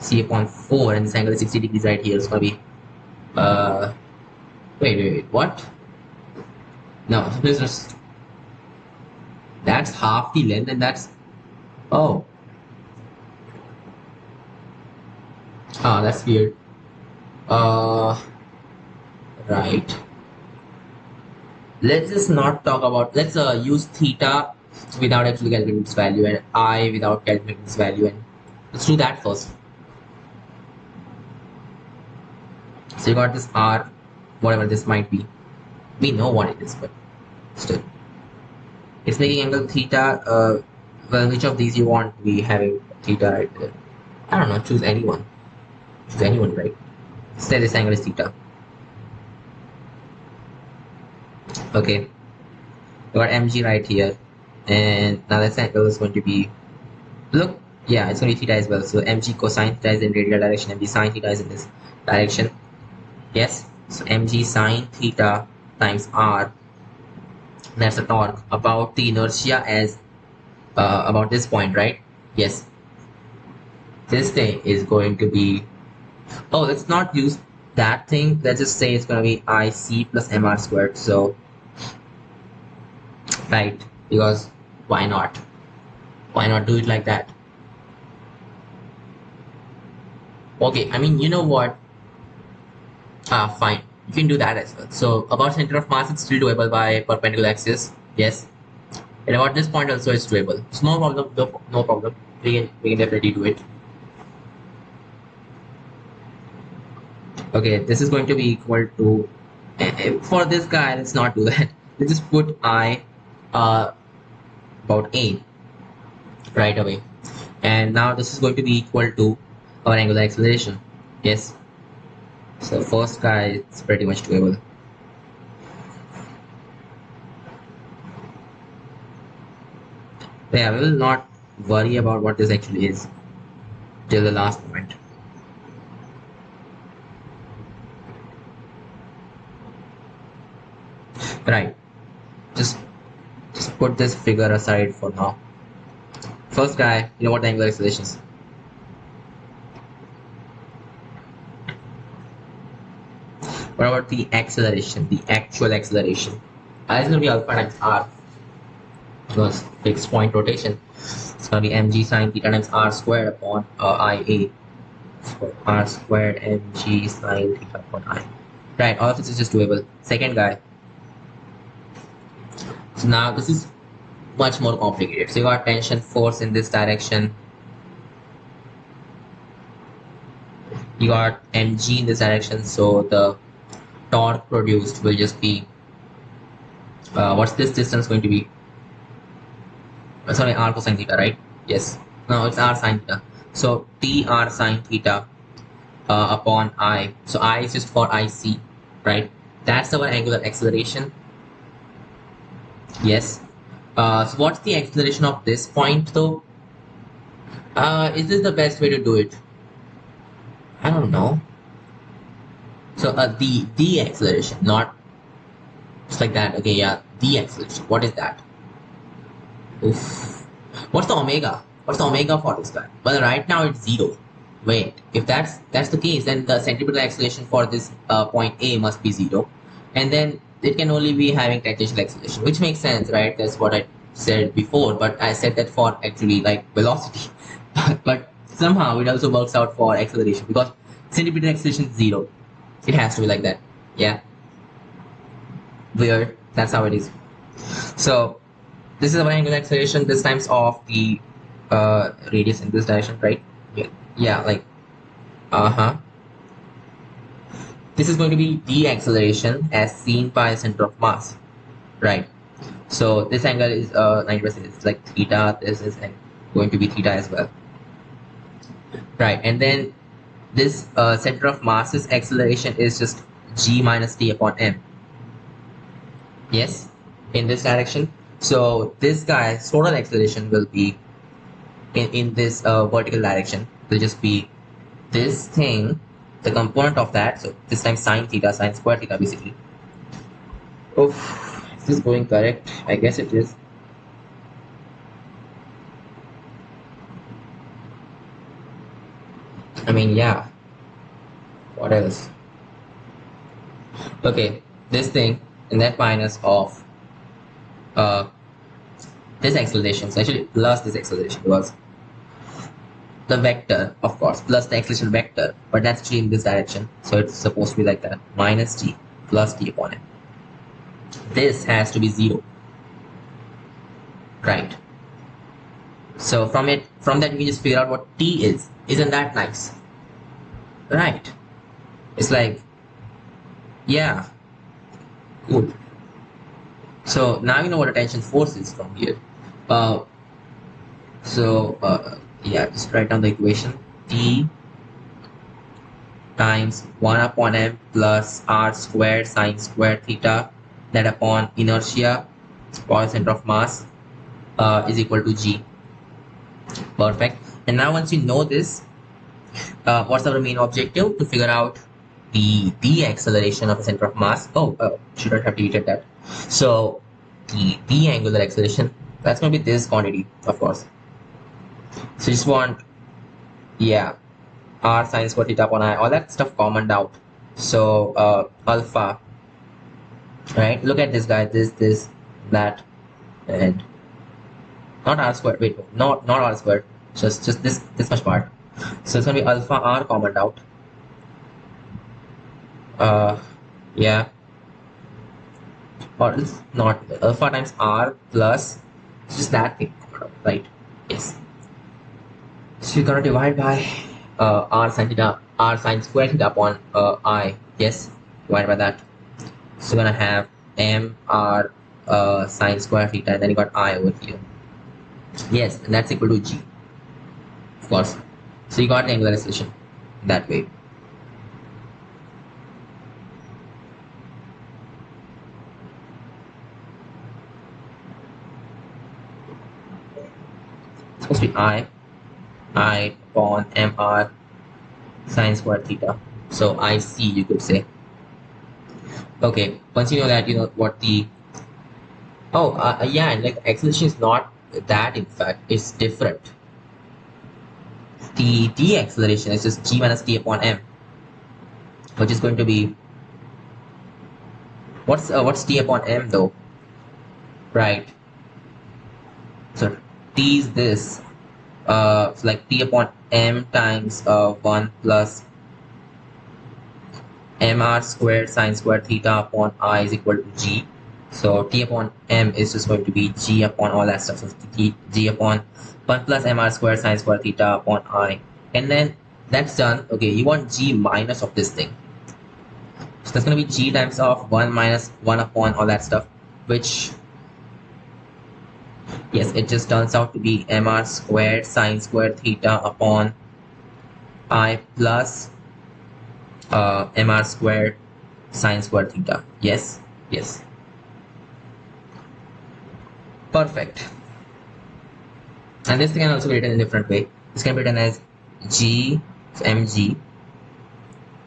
c upon 4, and this angle is 60 degrees right here. It's gonna be uh wait, what? No, so this is that's half the length, and that's oh that's weird. Uh, right. Let's just not talk about. Let's use theta without actually calculating its value, and I without calculating its value, and let's do that first. So you got this r, whatever this might be. We know what it is, but still, it's making angle theta. Well, which of these you want to be having theta right there? I don't know. Choose anyone. Choose anyone, right? Say this angle is theta. Okay, you got mg right here, and now this angle is going to be, look, yeah, it's going to be theta as well. So mg cosine theta is in radial direction, mg sine theta is in this direction. Yes, so mg sine theta times r, that's the torque about the inertia as about this point, right? Yes, this thing is going to be, oh, let's not use that thing. Let's just say it's going to be ic plus mr squared. So right, because why not? Why not do it like that? Okay, I mean, you know what? Fine. You can do that as well. So about center of mass, it's still doable by perpendicular axis. Yes. And about this point also, it's doable. It's no problem. No problem. We can definitely do it. Okay, this is going to be equal to. For this guy, let's not do that. Let's just put I about A right away. And now this is going to be equal to our angular acceleration. Yes. So first guy is pretty much doable. Yeah, we will not worry about what this actually is till the last moment. Right. Just put this figure aside for now. First guy, you know what the angular acceleration is. What about the acceleration, the actual acceleration? It's going to be alpha times r because fixed point rotation. It's going to be mg sine theta times r squared upon ia. So r squared mg sine theta upon I. Right, all of this is just doable. Second guy. So now this is much more complicated. So you got tension force in this direction, you got mg in this direction, so the torque produced will just be what's this distance going to be? Sorry, r cosine theta, right? Yes. No, it's r sine theta. So t r sine theta upon I. So I is just for IC, right? That's our angular acceleration. Yes. So what's the acceleration of this point though? Is this the best way to do it? I don't know. So the acceleration, not just like that. Okay, yeah, the acceleration. What is that? Oof. What's the omega? What's the omega for this guy? Well, right now it's zero. Wait, if that's the case, then the centripetal acceleration for this point A must be zero, and then it can only be having tangential acceleration, which makes sense, right? That's what I said before, but I said that for actually like velocity, but somehow it also works out for acceleration because centripetal acceleration is zero. It has to be like that. Yeah, weird. That's how it is. So this is our angular acceleration this times of the radius in this direction, right? Yeah, like this is going to be the acceleration as seen by center of mass, right? So this angle is 90%. It's like theta. This is going to be theta as well, right? And then this center of mass's acceleration is just g minus t upon m. Yes, in this direction. So this guy's total acceleration will be in this vertical direction. Will just be this thing, the component of that. So this time sine theta, sine square theta, basically. Oh, is this going correct? I guess it is. I mean, yeah. What else? Okay, this thing and that minus of uh, this acceleration. So actually plus this acceleration was the vector, of course, plus the acceleration vector, but that's actually in this direction. So it's supposed to be like that. Minus t plus t upon m. This has to be zero. Right. So from that we can just figure out what t is. Isn't that nice? Right. It's like, yeah, cool. So now you know what a tension force is from here. Uh, yeah, just write down the equation. T times 1 upon m plus r squared sine squared theta, that upon inertia or center of mass is equal to g. Perfect. And now once you know this, what's our main objective? To figure out the acceleration of the center of mass. Oh, shouldn't have deleted that. So the angular acceleration, that's going to be this quantity, of course. So just want, yeah, r sine square theta upon I, all that stuff commoned out. So alpha, right? Look at this guy, this, that, and not r squared. Wait, not r squared. Just this much part. So it's gonna be alpha r commoned out. Yeah, or it's not alpha times r plus just that thing, right? Yes. So you're gonna divide by r sine theta, r sine square theta upon I. Yes, divide by that. So you're gonna have m r sine square theta, and then you got I over here. Yes, and that's equal to g, of course. So you got the angular acceleration that way. It's supposed to be I upon mr sine square theta. So I see, you could say. Okay, once you know that, you know what the yeah, and like acceleration is not that, in fact, it's different. The d acceleration is just g minus t upon m, which is going to be what's t upon m though, right? So t is this it's like t upon m times 1 plus mr squared sine squared theta upon I is equal to g. So T upon M is just going to be G upon all that stuff. So G upon 1 plus MR squared sine square theta upon I. And then that's done. Okay, you want G minus of this thing. So that's going to be G times of 1 minus 1 upon all that stuff, which, yes, it just turns out to be MR squared sine squared theta upon I plus MR squared sine squared theta. Yes, yes. Perfect. And this can also be written in a different way. This can be written as G, so mg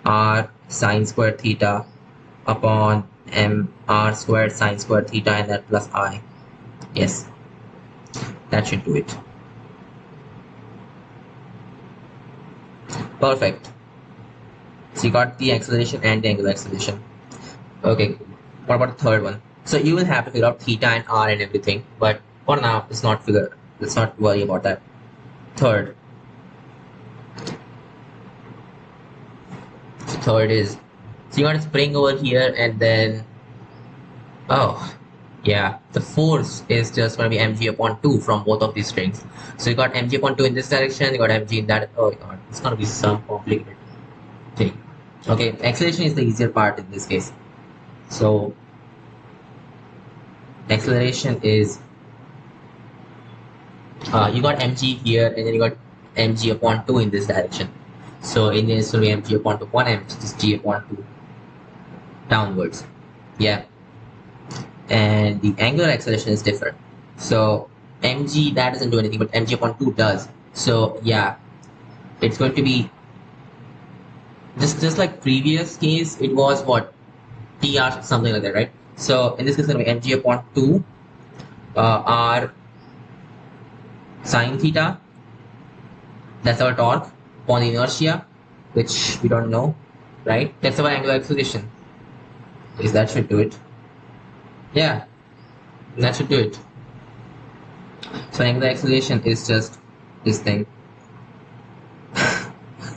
r sine squared theta upon m r squared sine squared theta and that plus I. Yes, that should do it. Perfect. So you got the acceleration and the angular acceleration. Okay, what about the third one? So you will have to figure out theta and r and everything, but for now, let's not worry about that. Third is, so you got a spring over here and then, oh, yeah, the force is just going to be mg upon 2 from both of these strings. So you got mg upon 2 in this direction, you got mg in that. Oh god, it's going to be some complicated thing. Okay, acceleration is the easier part in this case. So acceleration is, you got mg here and then you got mg upon 2 in this direction. So in this will be mg upon 2 upon m, which is g upon 2 downwards. Yeah. And the angular acceleration is different. So mg, that doesn't do anything, but mg upon 2 does. So yeah, it's going to be just like previous case, it was what, tr something like that, right? So in this case, it's going to be mg upon 2 r sine theta. That's our torque upon the inertia, which we don't know, right? That's our angular acceleration. Is that should do it? Yeah, that should do it. So angular acceleration is just this thing.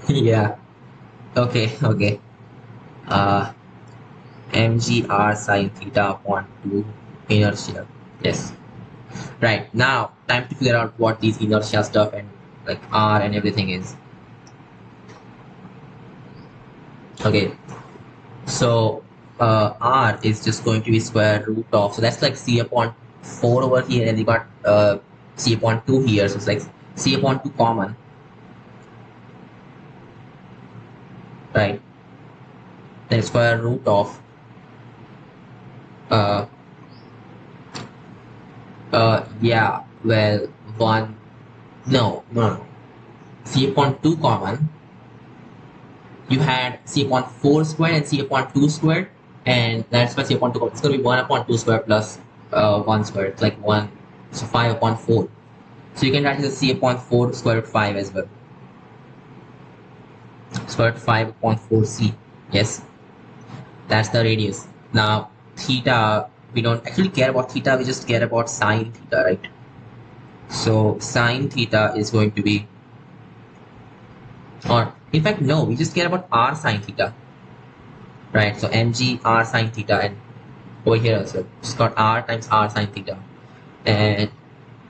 Yeah. Okay. Mgr sine theta upon 2 inertia. Yes. Right. Now, time to figure out what these inertia stuff and like R and everything is. Okay. So, R is just going to be square root of, so that's like C upon 4 over here, and you got C upon 2 here, so it's like C upon 2 common. Right. Then square root of yeah, well, one, no. C upon 2 common. You had C upon 4 squared and C upon 2 squared, and that's why C upon 2 common. It's going to be 1 upon 2 squared plus 1 squared. It's like 1, so 5 upon 4. So you can write it as C upon 4 square root 5 as well. Square root 5 upon 4C. Yes, that's the radius. Now, theta, we don't actually care about theta, we just care about sine theta, right? So sine theta is going to be, or in fact, no, we just care about r sine theta, right? So mg r sine theta, and over here also, just got r times r sine theta, and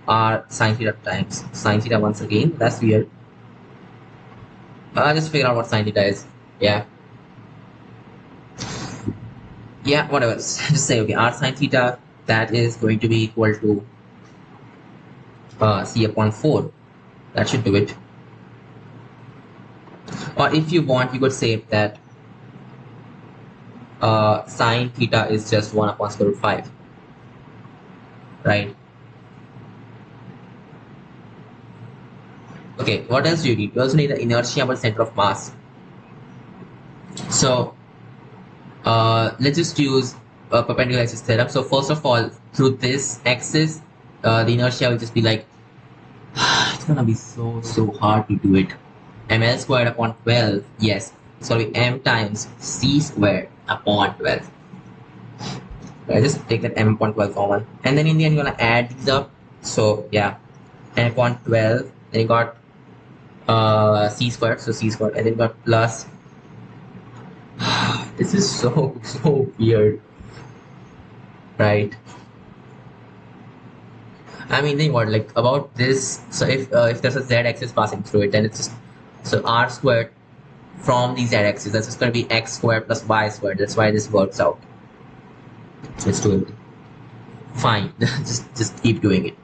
r sine theta times sine theta once again. That's weird. Just figure out what sine theta is. Yeah, whatever. Just say, okay, r sine theta, that is going to be equal to c upon 4. That should do it. Or if you want, you could say that sine theta is just 1 upon square root 5, right? Okay, what else do you need? You also need the inertia by center of mass. So let's just use a perpendicular axis theorem. So first of all, through this axis, the inertia will just be like, it's gonna be so hard to do it. ml squared upon 12, yes, it's gonna be m times c squared upon 12. I just take that m upon 12 common, and then in the end you're gonna add these up. So yeah, m upon 12, then you got c squared, so c squared, and then you got plus. This is so weird, right? I mean, think what like about this. So if there's a z-axis passing through it, then it's just so r squared from the z-axis. That's just going to be x squared plus y squared. That's why this works out. It's doable. Fine, just keep doing it.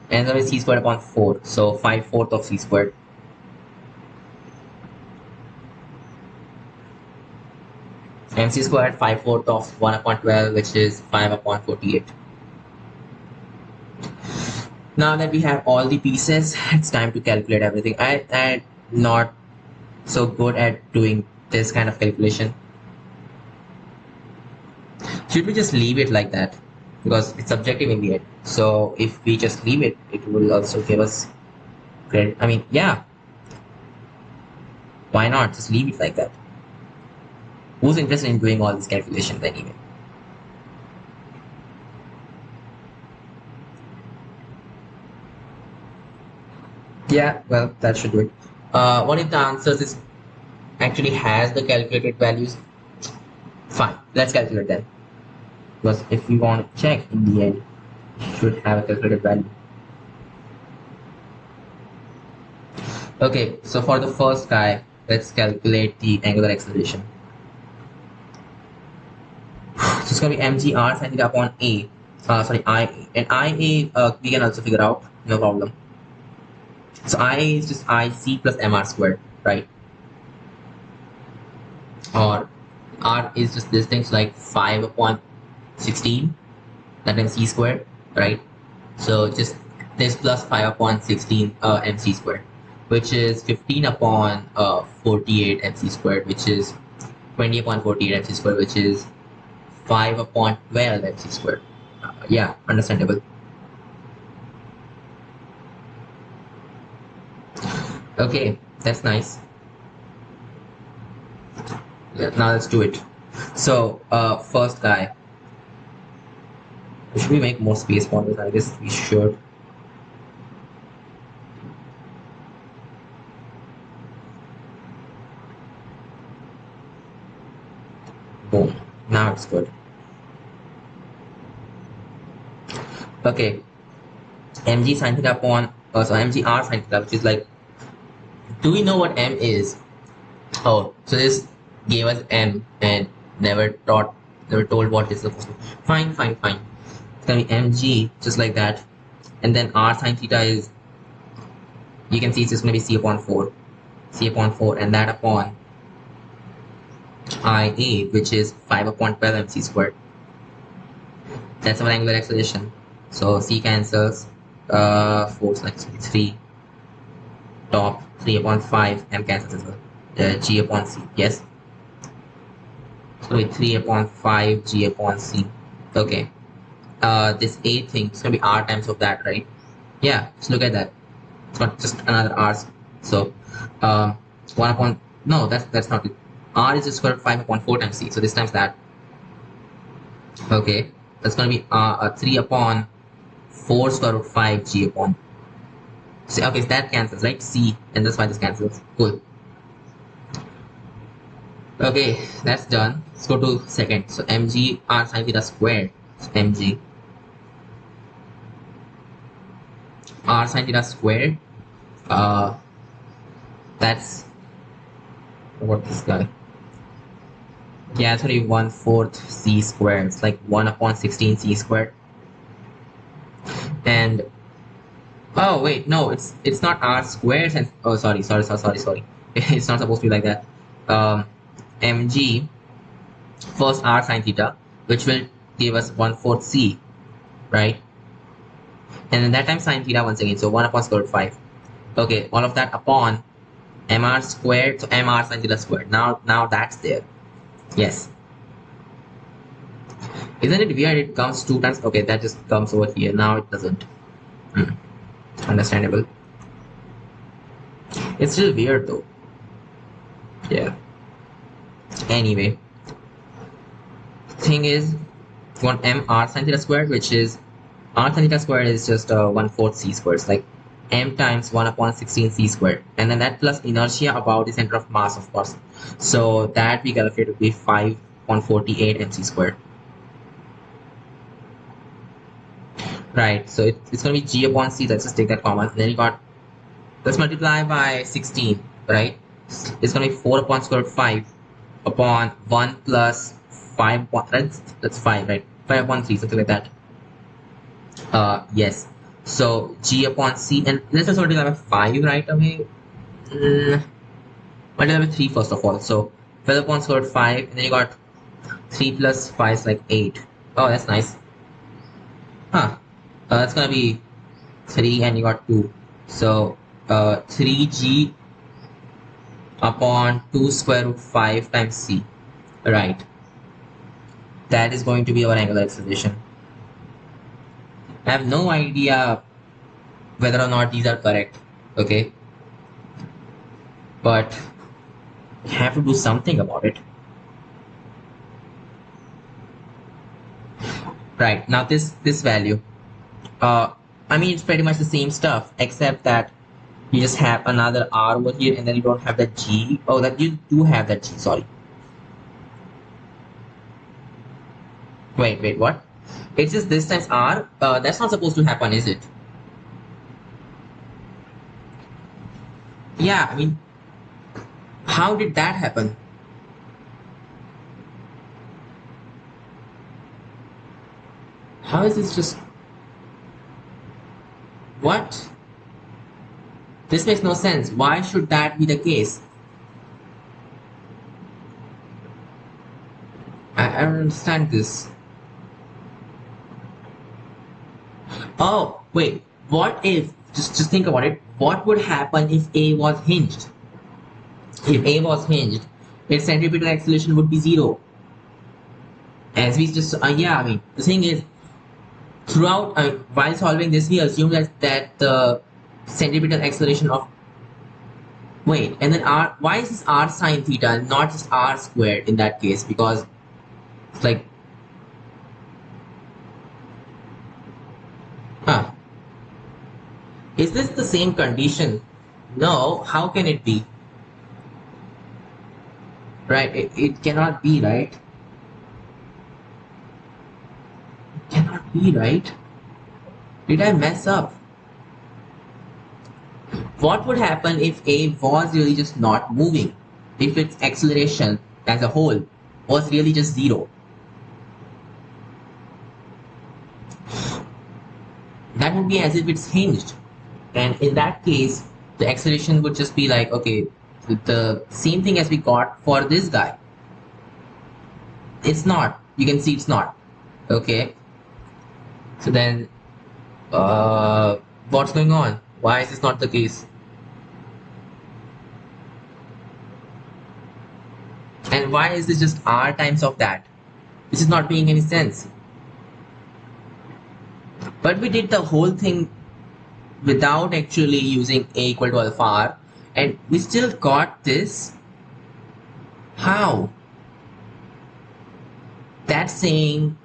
And then c squared upon 4. So 5/4 of c squared. MC squared 5/4 of 1 upon 12, which is 5 upon 48. Now that we have all the pieces, it's time to calculate everything. I'm not so good at doing this kind of calculation. Should we just leave it like that? Because it's subjective in the end. So if we just leave it, it will also give us credit. I mean, yeah. Why not? Just leave it like that. Who's interested in doing all these calculations anyway? Yeah, well, that should do it. What if the answers is actually has the calculated values? Fine, let's calculate that. Because if we want to check in the end, it should have a calculated value. Okay, so for the first guy, let's calculate the angular acceleration. So it's gonna be mgr sin theta upon a, sorry, ia, and ia we can also figure out, no problem. So ia is just ic plus mr squared, right? Or r is just this thing's like 5 upon 16, that means c squared, right? So just this plus 5 upon 16 mc squared, which is 15 upon 48 mc squared, which is 20 upon 48 mc squared, which is 5 upon 12 mc squared. Yeah, understandable. Okay, that's nice. Yeah, now let's do it. So, first guy. Should we make more space for this? I guess we should. Boom. Now it's good. Okay. mg sin theta upon, so mg r sin theta, which is like, do we know what m is? Oh, so this gave us m and never told what it's supposed to be. Fine, fine, fine. It's gonna be mg, just like that. And then r sin theta is, you can see it's just gonna be c upon 4. C upon 4, and that upon ia, which is 5 upon 12 mc squared. That's our angular acceleration. So c cancels, 4 is like 3, top 3 upon 5, m cancels as well, g upon c, yes. So it's 3 upon 5 g upon c. Okay, this a thing is gonna be r times of that, right? Yeah, just look at that. It's not just another r. So 1 upon, no, that's not it. R is just square root 5 upon 4 times c, so this times that. Okay, that's gonna be 3 upon 4 square root 5 g upon c. Okay, so that cancels, right? C, and that's why this cancels. Cool. Okay, that's done. Let's go to second. So mg r sin theta squared. So mg r sin theta squared. That's what this guy. Yeah, it's only 1/4 c squared. It's like 1 upon 16 c squared. And oh wait, no, it's not r squared. And oh, sorry. It's not supposed to be like that. Mg first r sin theta, which will give us 1/4 c, right? And then that time sin theta once again, so 1 upon square root 5. Okay, all of that upon mr squared, so mr sin theta squared. Now that's there. Yes. Isn't it weird? It comes 2 times. Okay, that just comes over here. Now it doesn't. Understandable. It's still weird though. Yeah. Anyway, thing is, you want m r sin theta squared, which is r sin theta squared is just 1/4 c squared. It's like m times 1 upon 16 c squared, and then that plus inertia about the center of mass, of course. So that we calculate to be 5 upon 48 mc squared. right? So it's going to be g upon c. Let's just take that comma. And then you got, let's multiply by 16, right? It's going to be 4 upon square root 5 upon 1 plus 5 upon, that's 5, right? 5 upon 3, something like that. Yes. So g upon c, and let's just multiply by 5 right away. Multiply by 3 first of all. So 12 upon square root 5, and then you got 3 plus 5 is like 8. Oh, that's nice. Huh. That's gonna be 3 and you got 2. So 3g upon 2 square root 5 times c. Right. That is going to be our angular acceleration. I have no idea whether or not these are correct. Okay. But we have to do something about it. Right. Now this value. I mean, it's pretty much the same stuff, except that you just have another r over here, and then you don't have that g. Oh, that you do have that g. Sorry. Wait, what? It's just this times r. That's not supposed to happen, is it? Yeah, I mean, how did that happen? How is this just... What? This makes no sense. Why should that be the case? I don't understand this. Oh, wait. What if, just think about it, what would happen if A was hinged? If A was hinged, its centripetal acceleration would be 0. As we just, yeah, I mean, the thing is, throughout, while solving this, we assume that the centripetal acceleration of, wait, and then r, why is this r sine theta, not just r squared in that case? Because it's like, huh, is this the same condition? No, how can it be? Right, it cannot be, right? It cannot be, right? Did I mess up? What would happen if A was really just not moving? If its acceleration as a whole was really just 0? That would be as if it's hinged. And in that case, the acceleration would just be like, okay, the same thing as we got for this guy. It's not. You can see it's not. Okay. So then, what's going on? Why is this not the case? And why is this just r times of that? This is not making any sense. But we did the whole thing without actually using a equal to alpha r, and we still got this. How? That's saying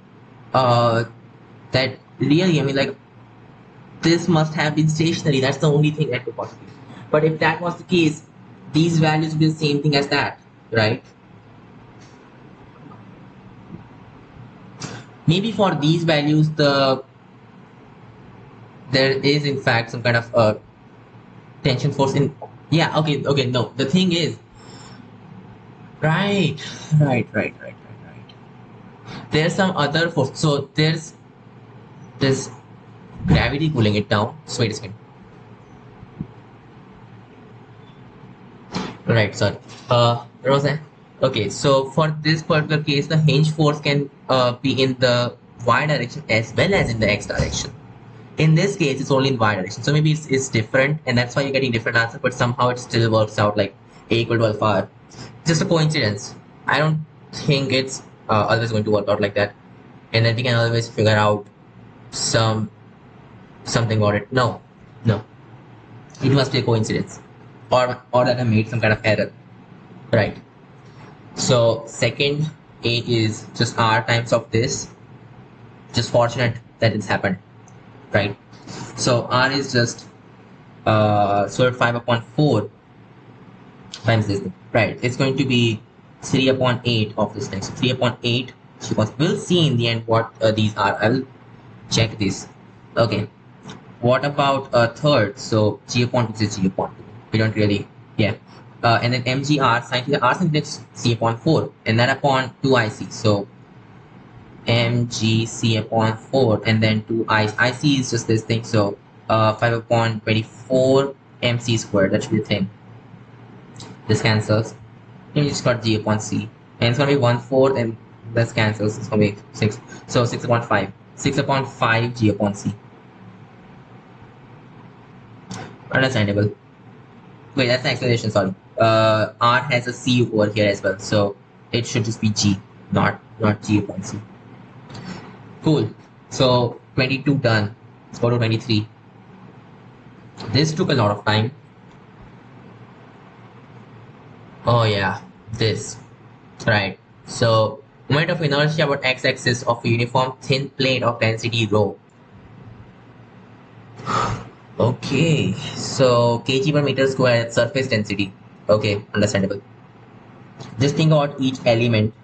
that really, I mean, like, this must have been stationary. That's the only thing that could possibly. But if that was the case, these values will be the same thing as that, right? Maybe for these values, there is in fact some kind of tension force in. Yeah. Okay. No, the thing is, right. There's some other force. So there's gravity pulling it down. So wait a second. Right, sorry. Where was I? Okay, so for this particular case, the hinge force can be in the y direction as well as in the x direction. In this case, it's only in y direction. So maybe it's different, and that's why you're getting different answer, but somehow it still works out like a equal to alpha r. Just a coincidence. I don't think it's always going to work out like that. And then we can always figure out something about it. No. It must be a coincidence. Or that I made some kind of error. Right. So second A is just r times of this. Just fortunate that it's happened. Right. So r is just square root 5 upon 4 times this thing. Right. It's going to be 3 upon 8 of this thing. So 3 upon 8. We'll see in the end what these are. I will check this. Okay. What about a third? So g upon 2 is g upon 2. We don't really, yeah. And then mgr sine theta r sin theta c upon 4, and that upon 2ic. So mgc upon 4, and then 2ic is just this thing. So 5 upon 24 mc squared. That should be the thing. This cancels. And you just got g upon c. And it's gonna be 1/4, and this cancels. It's gonna be 6. So 6 upon 5. 6 upon 5 g upon c. Understandable. Wait, that's an explanation, sorry. R has a C over here as well, so it should just be G, not G upon C. Cool. So 22 done. Let's go to 23. This took a lot of time. Oh yeah, this. Right. So moment of inertia about x-axis of a uniform thin plate of density rho. Okay, so kg per meter square surface density. Okay, understandable. Just think about each element.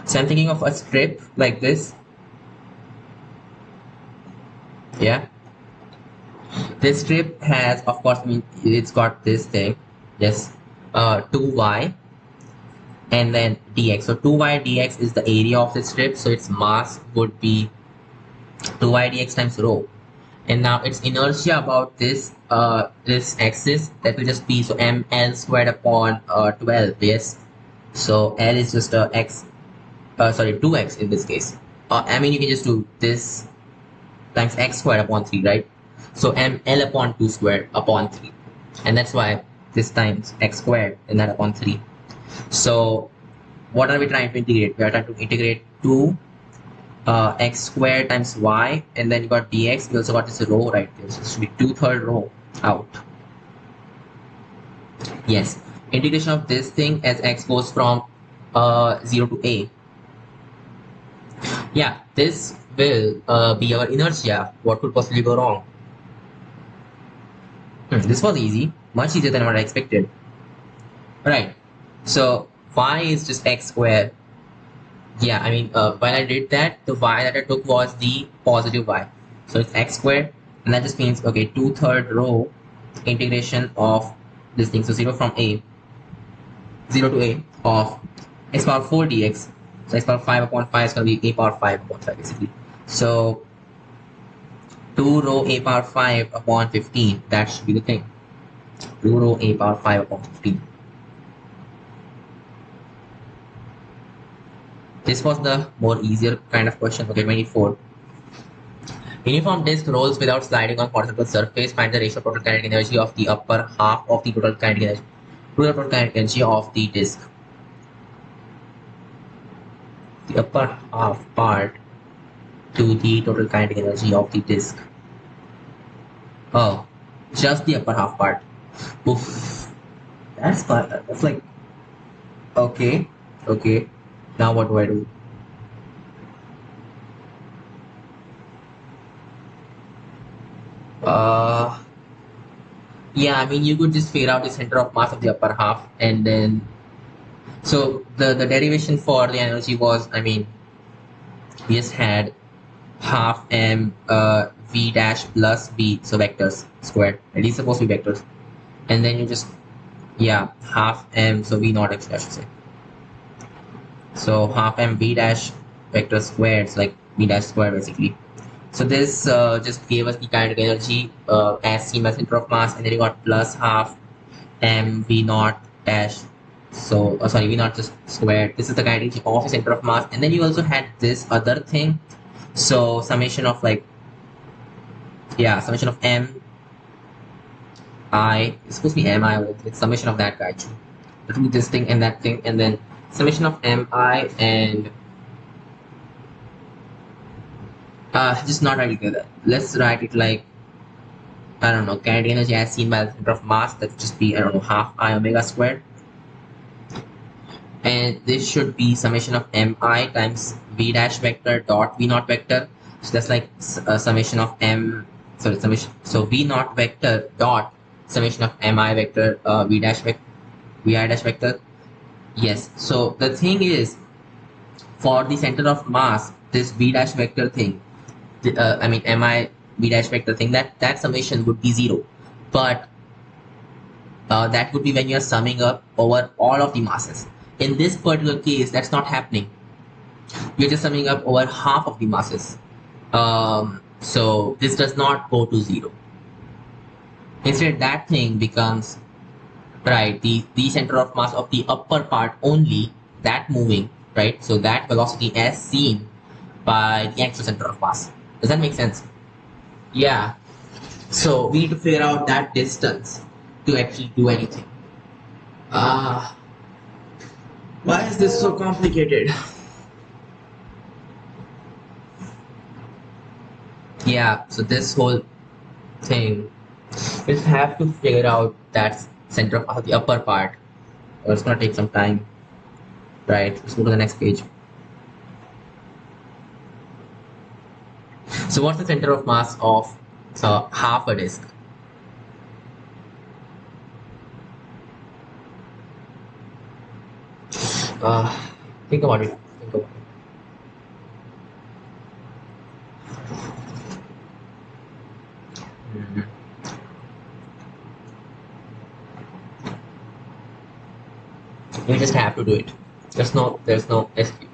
So I'm thinking of a strip like this. Yeah. This strip has, of course, I mean, it's got this thing. Yes. 2y and then dx. So 2y dx is the area of the strip. So its mass would be 2y dx times rho. And now its inertia about this axis, that will just be so ml squared upon 12. Yes. So L is just x, sorry, 2x in this case. I mean, you can just do this times x squared upon 3, right? So ml upon 2 squared upon 3. And that's why this times x squared and that upon 3. So what are we trying to integrate? We are trying to integrate 2 x squared times y, and then you got dx. We also got this rho right there. So it should be 2/3 rho out. Yes. Integration of this thing as x goes from 0 to a. Yeah, this will be our inertia. What could possibly go wrong? This was easy, much easier than what I expected. Right. So y is just x squared. Yeah, I mean, when I did that, the y that I took was the positive y. So it's x squared, and that just means, okay, 2/3 rho integration of this thing. So 0 from a, 0 to a of x power 4 dx. So x power 5 upon 5 is going to be a power 5 upon 5 basically. So 2 rho a power 5 upon 15. That should be the thing. 2 rho a power 5 upon 15. This was the more easier kind of question. Okay, 24. Uniform disk rolls without sliding on horizontal surface. Find the ratio of total kinetic energy of the upper half of the total kinetic energy to the total kinetic energy of the disk. The upper half part to the total kinetic energy of the disk. Oh, just the upper half part. Oof. That's like, okay, okay. Now what do I do? Yeah, I mean, you could just figure out the center of mass of the upper half, and then so the derivation for the energy was, I mean, we just had half m v dash plus b, so vectors squared. At least supposed to be vectors, and then you just, yeah, half m, so v naught actually I should say. So half m v dash vector squared, it's like v dash squared basically. So this just gave us the kinetic energy as seen by center of mass, and then you got plus half m v naught dash. So sorry, v naught just squared. This is the kinetic energy of the center of mass, and then you also had this other thing. So summation of like, yeah, summation of m I, it's supposed to be mi, it's summation of that guy too. It will be this thing and that thing, and then summation of mi and just not writing together. Let's write it like, I don't know, kinetic energy as seen by the center of mass. That would just be, I don't know, half I omega squared. And this should be summation of mi times v dash vector dot v naught vector. So that's like summation of m, sorry, summation. So v naught vector dot summation of mi vector v dash vector, vi dash vector. Yes. So the thing is, for the center of mass, this v dash vector thing, I mean, mi b dash vector thing, that summation would be zero. But that would be when you're summing up over all of the masses. In this particular case, that's not happening. You're just summing up over half of the masses. So this does not go to zero. Instead, that thing becomes, right, the center of mass of the upper part only, that moving, right? So that velocity as seen by the actual center of mass. Does that make sense? Yeah. So we need to figure out that distance to actually do anything. Ah, why is this so complicated? Yeah, so this whole thing, we just have to figure out that center of the upper part. Or it's gonna take some time. Right, let's go to the next page. So what's the center of mass of half a disk? Uh, think about it. Think about it. Mhm. You just have to do it. There's no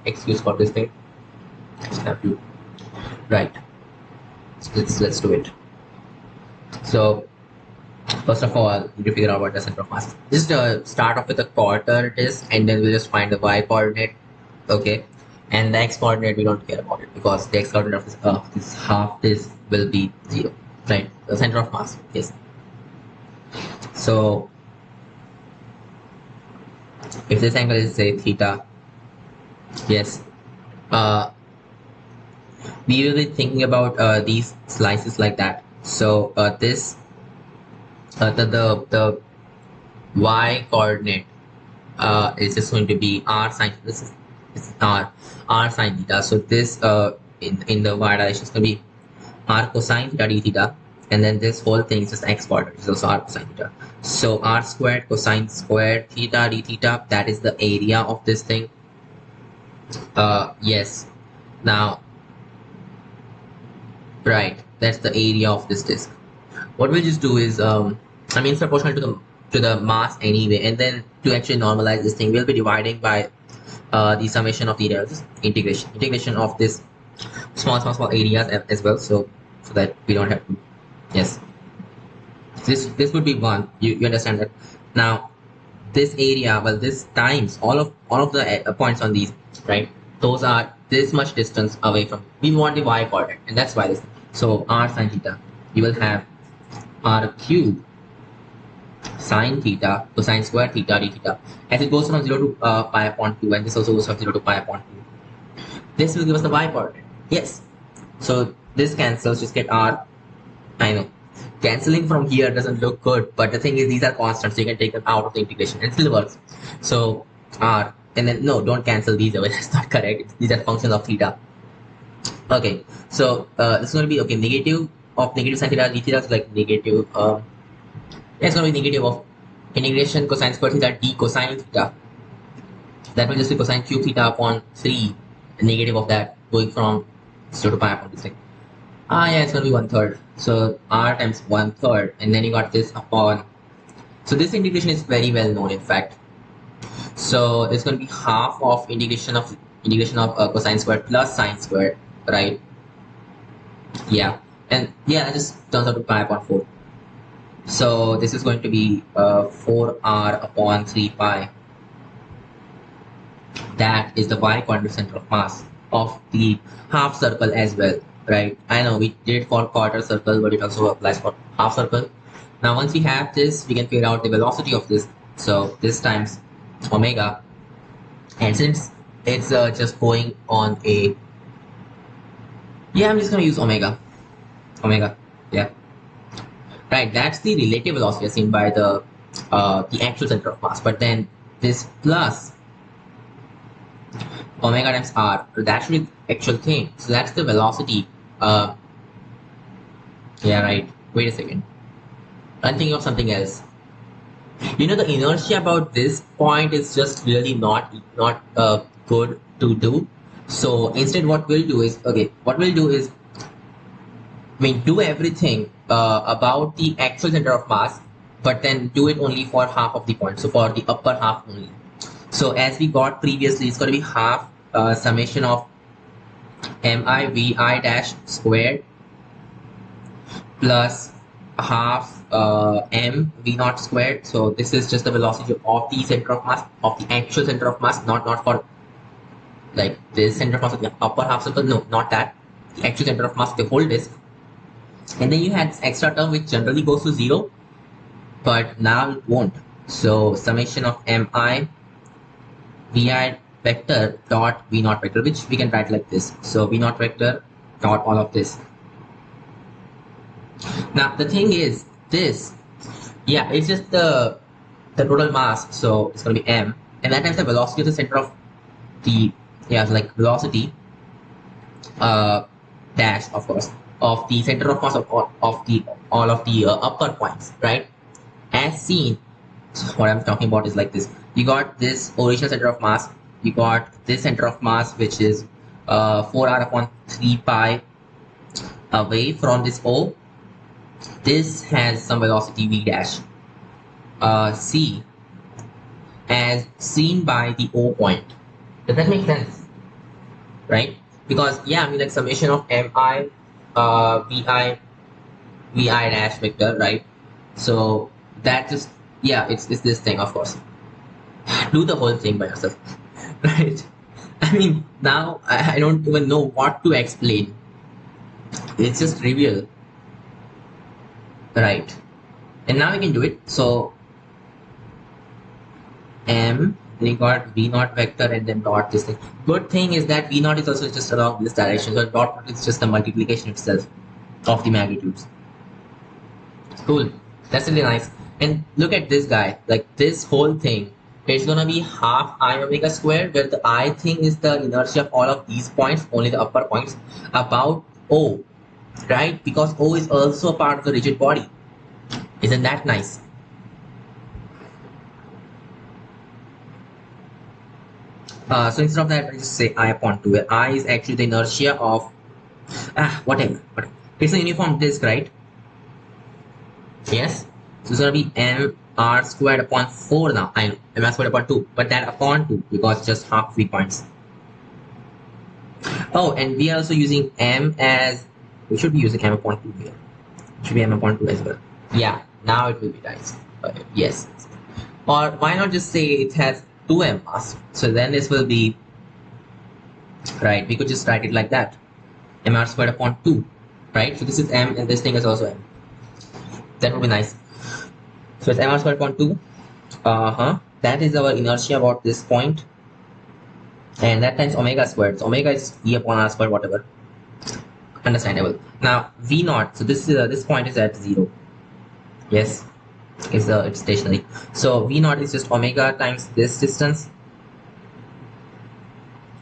excuse for this thing. Just have to. Right. Let's do it. So first of all, you need to figure out what the center of mass is. Just start off with a quarter disk, and then we'll just find the y coordinate. Okay. And the x coordinate, we don't care about it because the x coordinate of this half disk will be zero. Right. The center of mass. Yes. So if this angle is say theta, yes, uh, we will be thinking about these slices like that. So this the y coordinate is just going to be r sine. This is r sine theta. So this in the y direction is going to be r cosine theta d theta, and then this whole thing is just x coordinate, which is also r cosine theta. So r squared cosine squared theta d theta, that is the area of this thing. Yes. Now, right, that's the area of this disk. What we'll just do is, I mean, it's proportional to the mass anyway, and then to actually normalize this thing, we'll be dividing by the summation of the areas, integration of this small areas as well, so that we don't have to. Yes, this would be one. You understand that? Now, this area, well, this times all of the points on these, right? Those are this much distance away from. We want the y coordinate, and that's why this. So r sine theta, you will have r cube sine theta cosine square theta d theta, as it goes from 0 to pi upon 2, and this also goes from 0 to pi upon 2. This will give us the y coordinate. Yes. So this cancels, just get r. I know. Canceling from here doesn't look good, but the thing is these are constants, so you can take them out of the integration. It still works. So r, and then no, don't cancel these away. That's not correct. These are functions of theta. Okay, so this is going to be okay. Negative sine theta d theta is like negative. It's going to be negative of integration cosine square theta d cosine theta. That will just be cosine cube theta upon 3, negative of that, going from 0 to pi upon this thing. Yeah, it's going to be 1/3. So r times 1/3, and then you got this upon. So this integration is very well known, in fact. So it's going to be half of integration of cosine squared plus sine squared, right? Yeah, and yeah, that just turns out to pi upon 4. So this is going to be 4r upon 3 pi. That is the y coordinate center of mass of the half circle as well, right? I know we did for quarter circle, but it also applies for half circle. Now once we have this, we can figure out the velocity of this. So this times omega, and since it's just going on a, yeah, I'm just gonna use omega, yeah, right. That's the relative velocity seen by the actual center of mass. But then this plus omega times r, that should be the actual thing. So that's the velocity. Yeah, right. Wait a second. I'm thinking of something else. You know, the inertia about this point is just really not good to do. So instead, what we'll do is, okay, what we'll do is mean, do everything about the actual center of mass, but then do it only for half of the point. So for the upper half only. So as we got previously, it's going to be half summation of mi vi dash squared plus half m v naught squared. So this is just the velocity of the center of mass, of the actual center of mass, not for like this center of mass of the upper half circle. No, not that. The actual center of mass of the whole disk. And then you had this extra term which generally goes to 0, but now it won't. So summation of mi vi vector dot v naught vector, which we can write like this. So v naught vector dot all of this. Now the thing is this, yeah, it's just the total mass, so it's gonna be m, and that times the velocity of the center of the, yeah, so like velocity dash, of course, of the center of mass of all of the upper points, right? As seen, so what I'm talking about is like this. You got this original center of mass, you got this center of mass which is 4r upon 3 pi away from this O. This has some velocity v dash c as seen by the O point. Does that make sense? Right? Because yeah, I mean like summation of mi vi dash vector, right? So that just, yeah, it's this thing, of course. Do the whole thing by yourself, right? I mean, now I don't even know what to explain. It's just trivial, right? And now we can do it. So m, we got v naught vector and then dot this thing. Good thing is that v naught is also just along this direction, so dot product is just the multiplication itself of the magnitudes. Cool, that's really nice. And look at this guy, like this whole thing, it's gonna be half I omega squared, where the I thing is the inertia of all of these points, only the upper points, about O, right? Because O is also a part of the rigid body. Isn't that nice? So instead of that, I just say I upon 2, where I is actually the inertia of whatever. It's a uniform disk, right? Yes. So it's gonna be mr squared upon 4 now. I know mr squared upon 2, but that upon 2 because it's just half 3 points. Oh, and we are also using m as, we should be using m upon 2 here. It should be m upon 2 as well. Yeah, now it will be nice. Yes. Or why not just say it has 2m mass? So then this will be, right, we could just write it like that. mr squared upon 2, right? So this is m and this thing is also m. That would be nice. So it's mr squared upon 2. That is our inertia about this point. And that times omega squared. So omega is e upon r squared, whatever. Understandable. Now v naught. So this point is at 0. Yes, it's stationary. So v naught is just omega times this distance,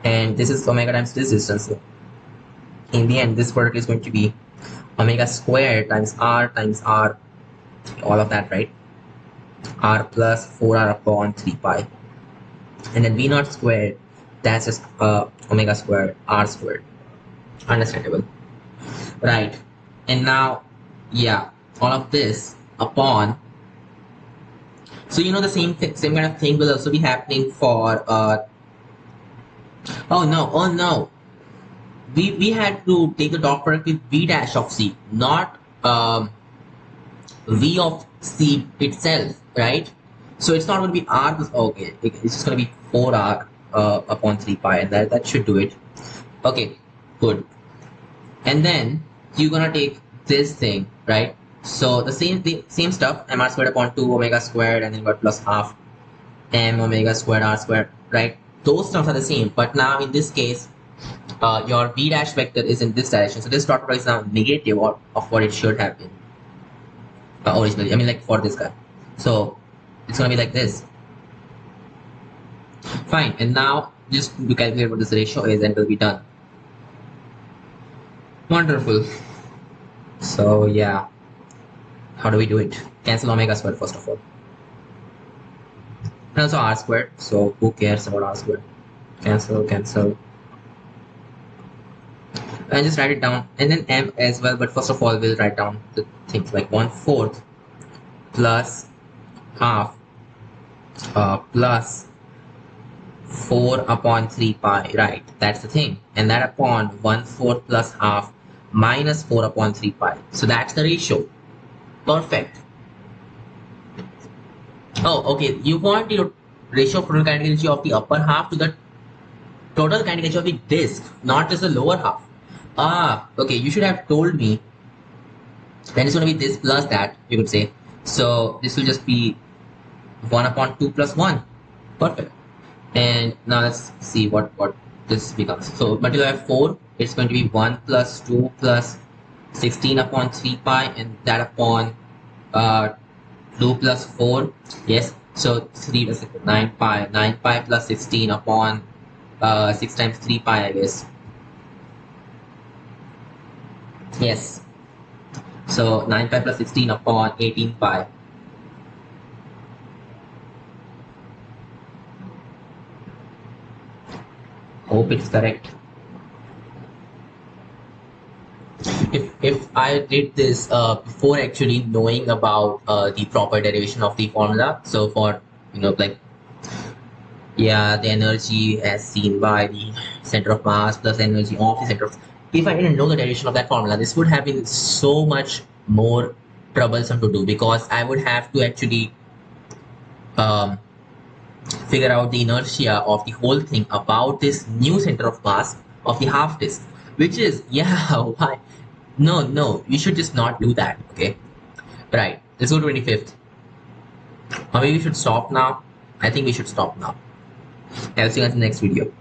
and this is omega times this distance. So in the end, this product is going to be omega squared times r, all of that, right? R plus 4r upon 3 pi, and then v naught squared, that's just omega squared r squared. Understandable, right? And now, yeah, all of this upon, so you know the same kind of thing will also be happening for oh no, we had to take the dot product with v dash of c, not v of c itself, right? So it's not going to be r plus, okay, it's just going to be 4r upon 3 pi, and that should do it. Okay, good. And then you're gonna take this thing, right? So the same stuff, mr squared upon 2 omega squared, and then got plus half m omega squared r squared, right? Those terms are the same, but now in this case, your v dash vector is in this direction. So this dot product is now negative of what it should have been originally. I mean, like for this guy. So it's gonna be like this. Fine, and now just to calculate what this ratio is, and we'll be done. Wonderful. So yeah, how do we do it? Cancel omega squared first of all, and also r squared. So who cares about r squared? Cancel. and just write it down, and then m as well. But first of all, we'll write down the things like 1/4 plus half plus 4 upon 3 pi, right? That's the thing. And that upon 1/4 plus half minus 4 upon 3 pi. So that's the ratio. Perfect. Oh, okay. You want the ratio of total kinetic energy of the upper half to the total kinetic energy of the disk, not just the lower half. Ah, okay. You should have told me. Then it's going to be this plus that, you could say. So this will just be 1 upon 2 plus 1. Perfect. And now let's see what this becomes. So multiply by 4, it's going to be 1 plus 2 plus 16 upon 3 pi, and that upon uh, 2 plus 4. Yes, so 3 plus 9 pi. 9 pi plus 16 upon 6 times 3 pi, I guess. Yes, so 9 pi plus 16 upon 18 pi. Hope it's correct. If I did this before actually knowing about the proper derivation of the formula, so for like, yeah, the energy as seen by the center of mass plus energy of the center of, if I didn't know the derivation of that formula, this would have been so much more troublesome to do, because I would have to actually um, figure out the inertia of the whole thing about this new center of mass of the half disk, which is, yeah, why? No, you should just not do that, okay? Right, let's go 25th. Or maybe we should stop now. I think we should stop now. I'll see you guys in the next video.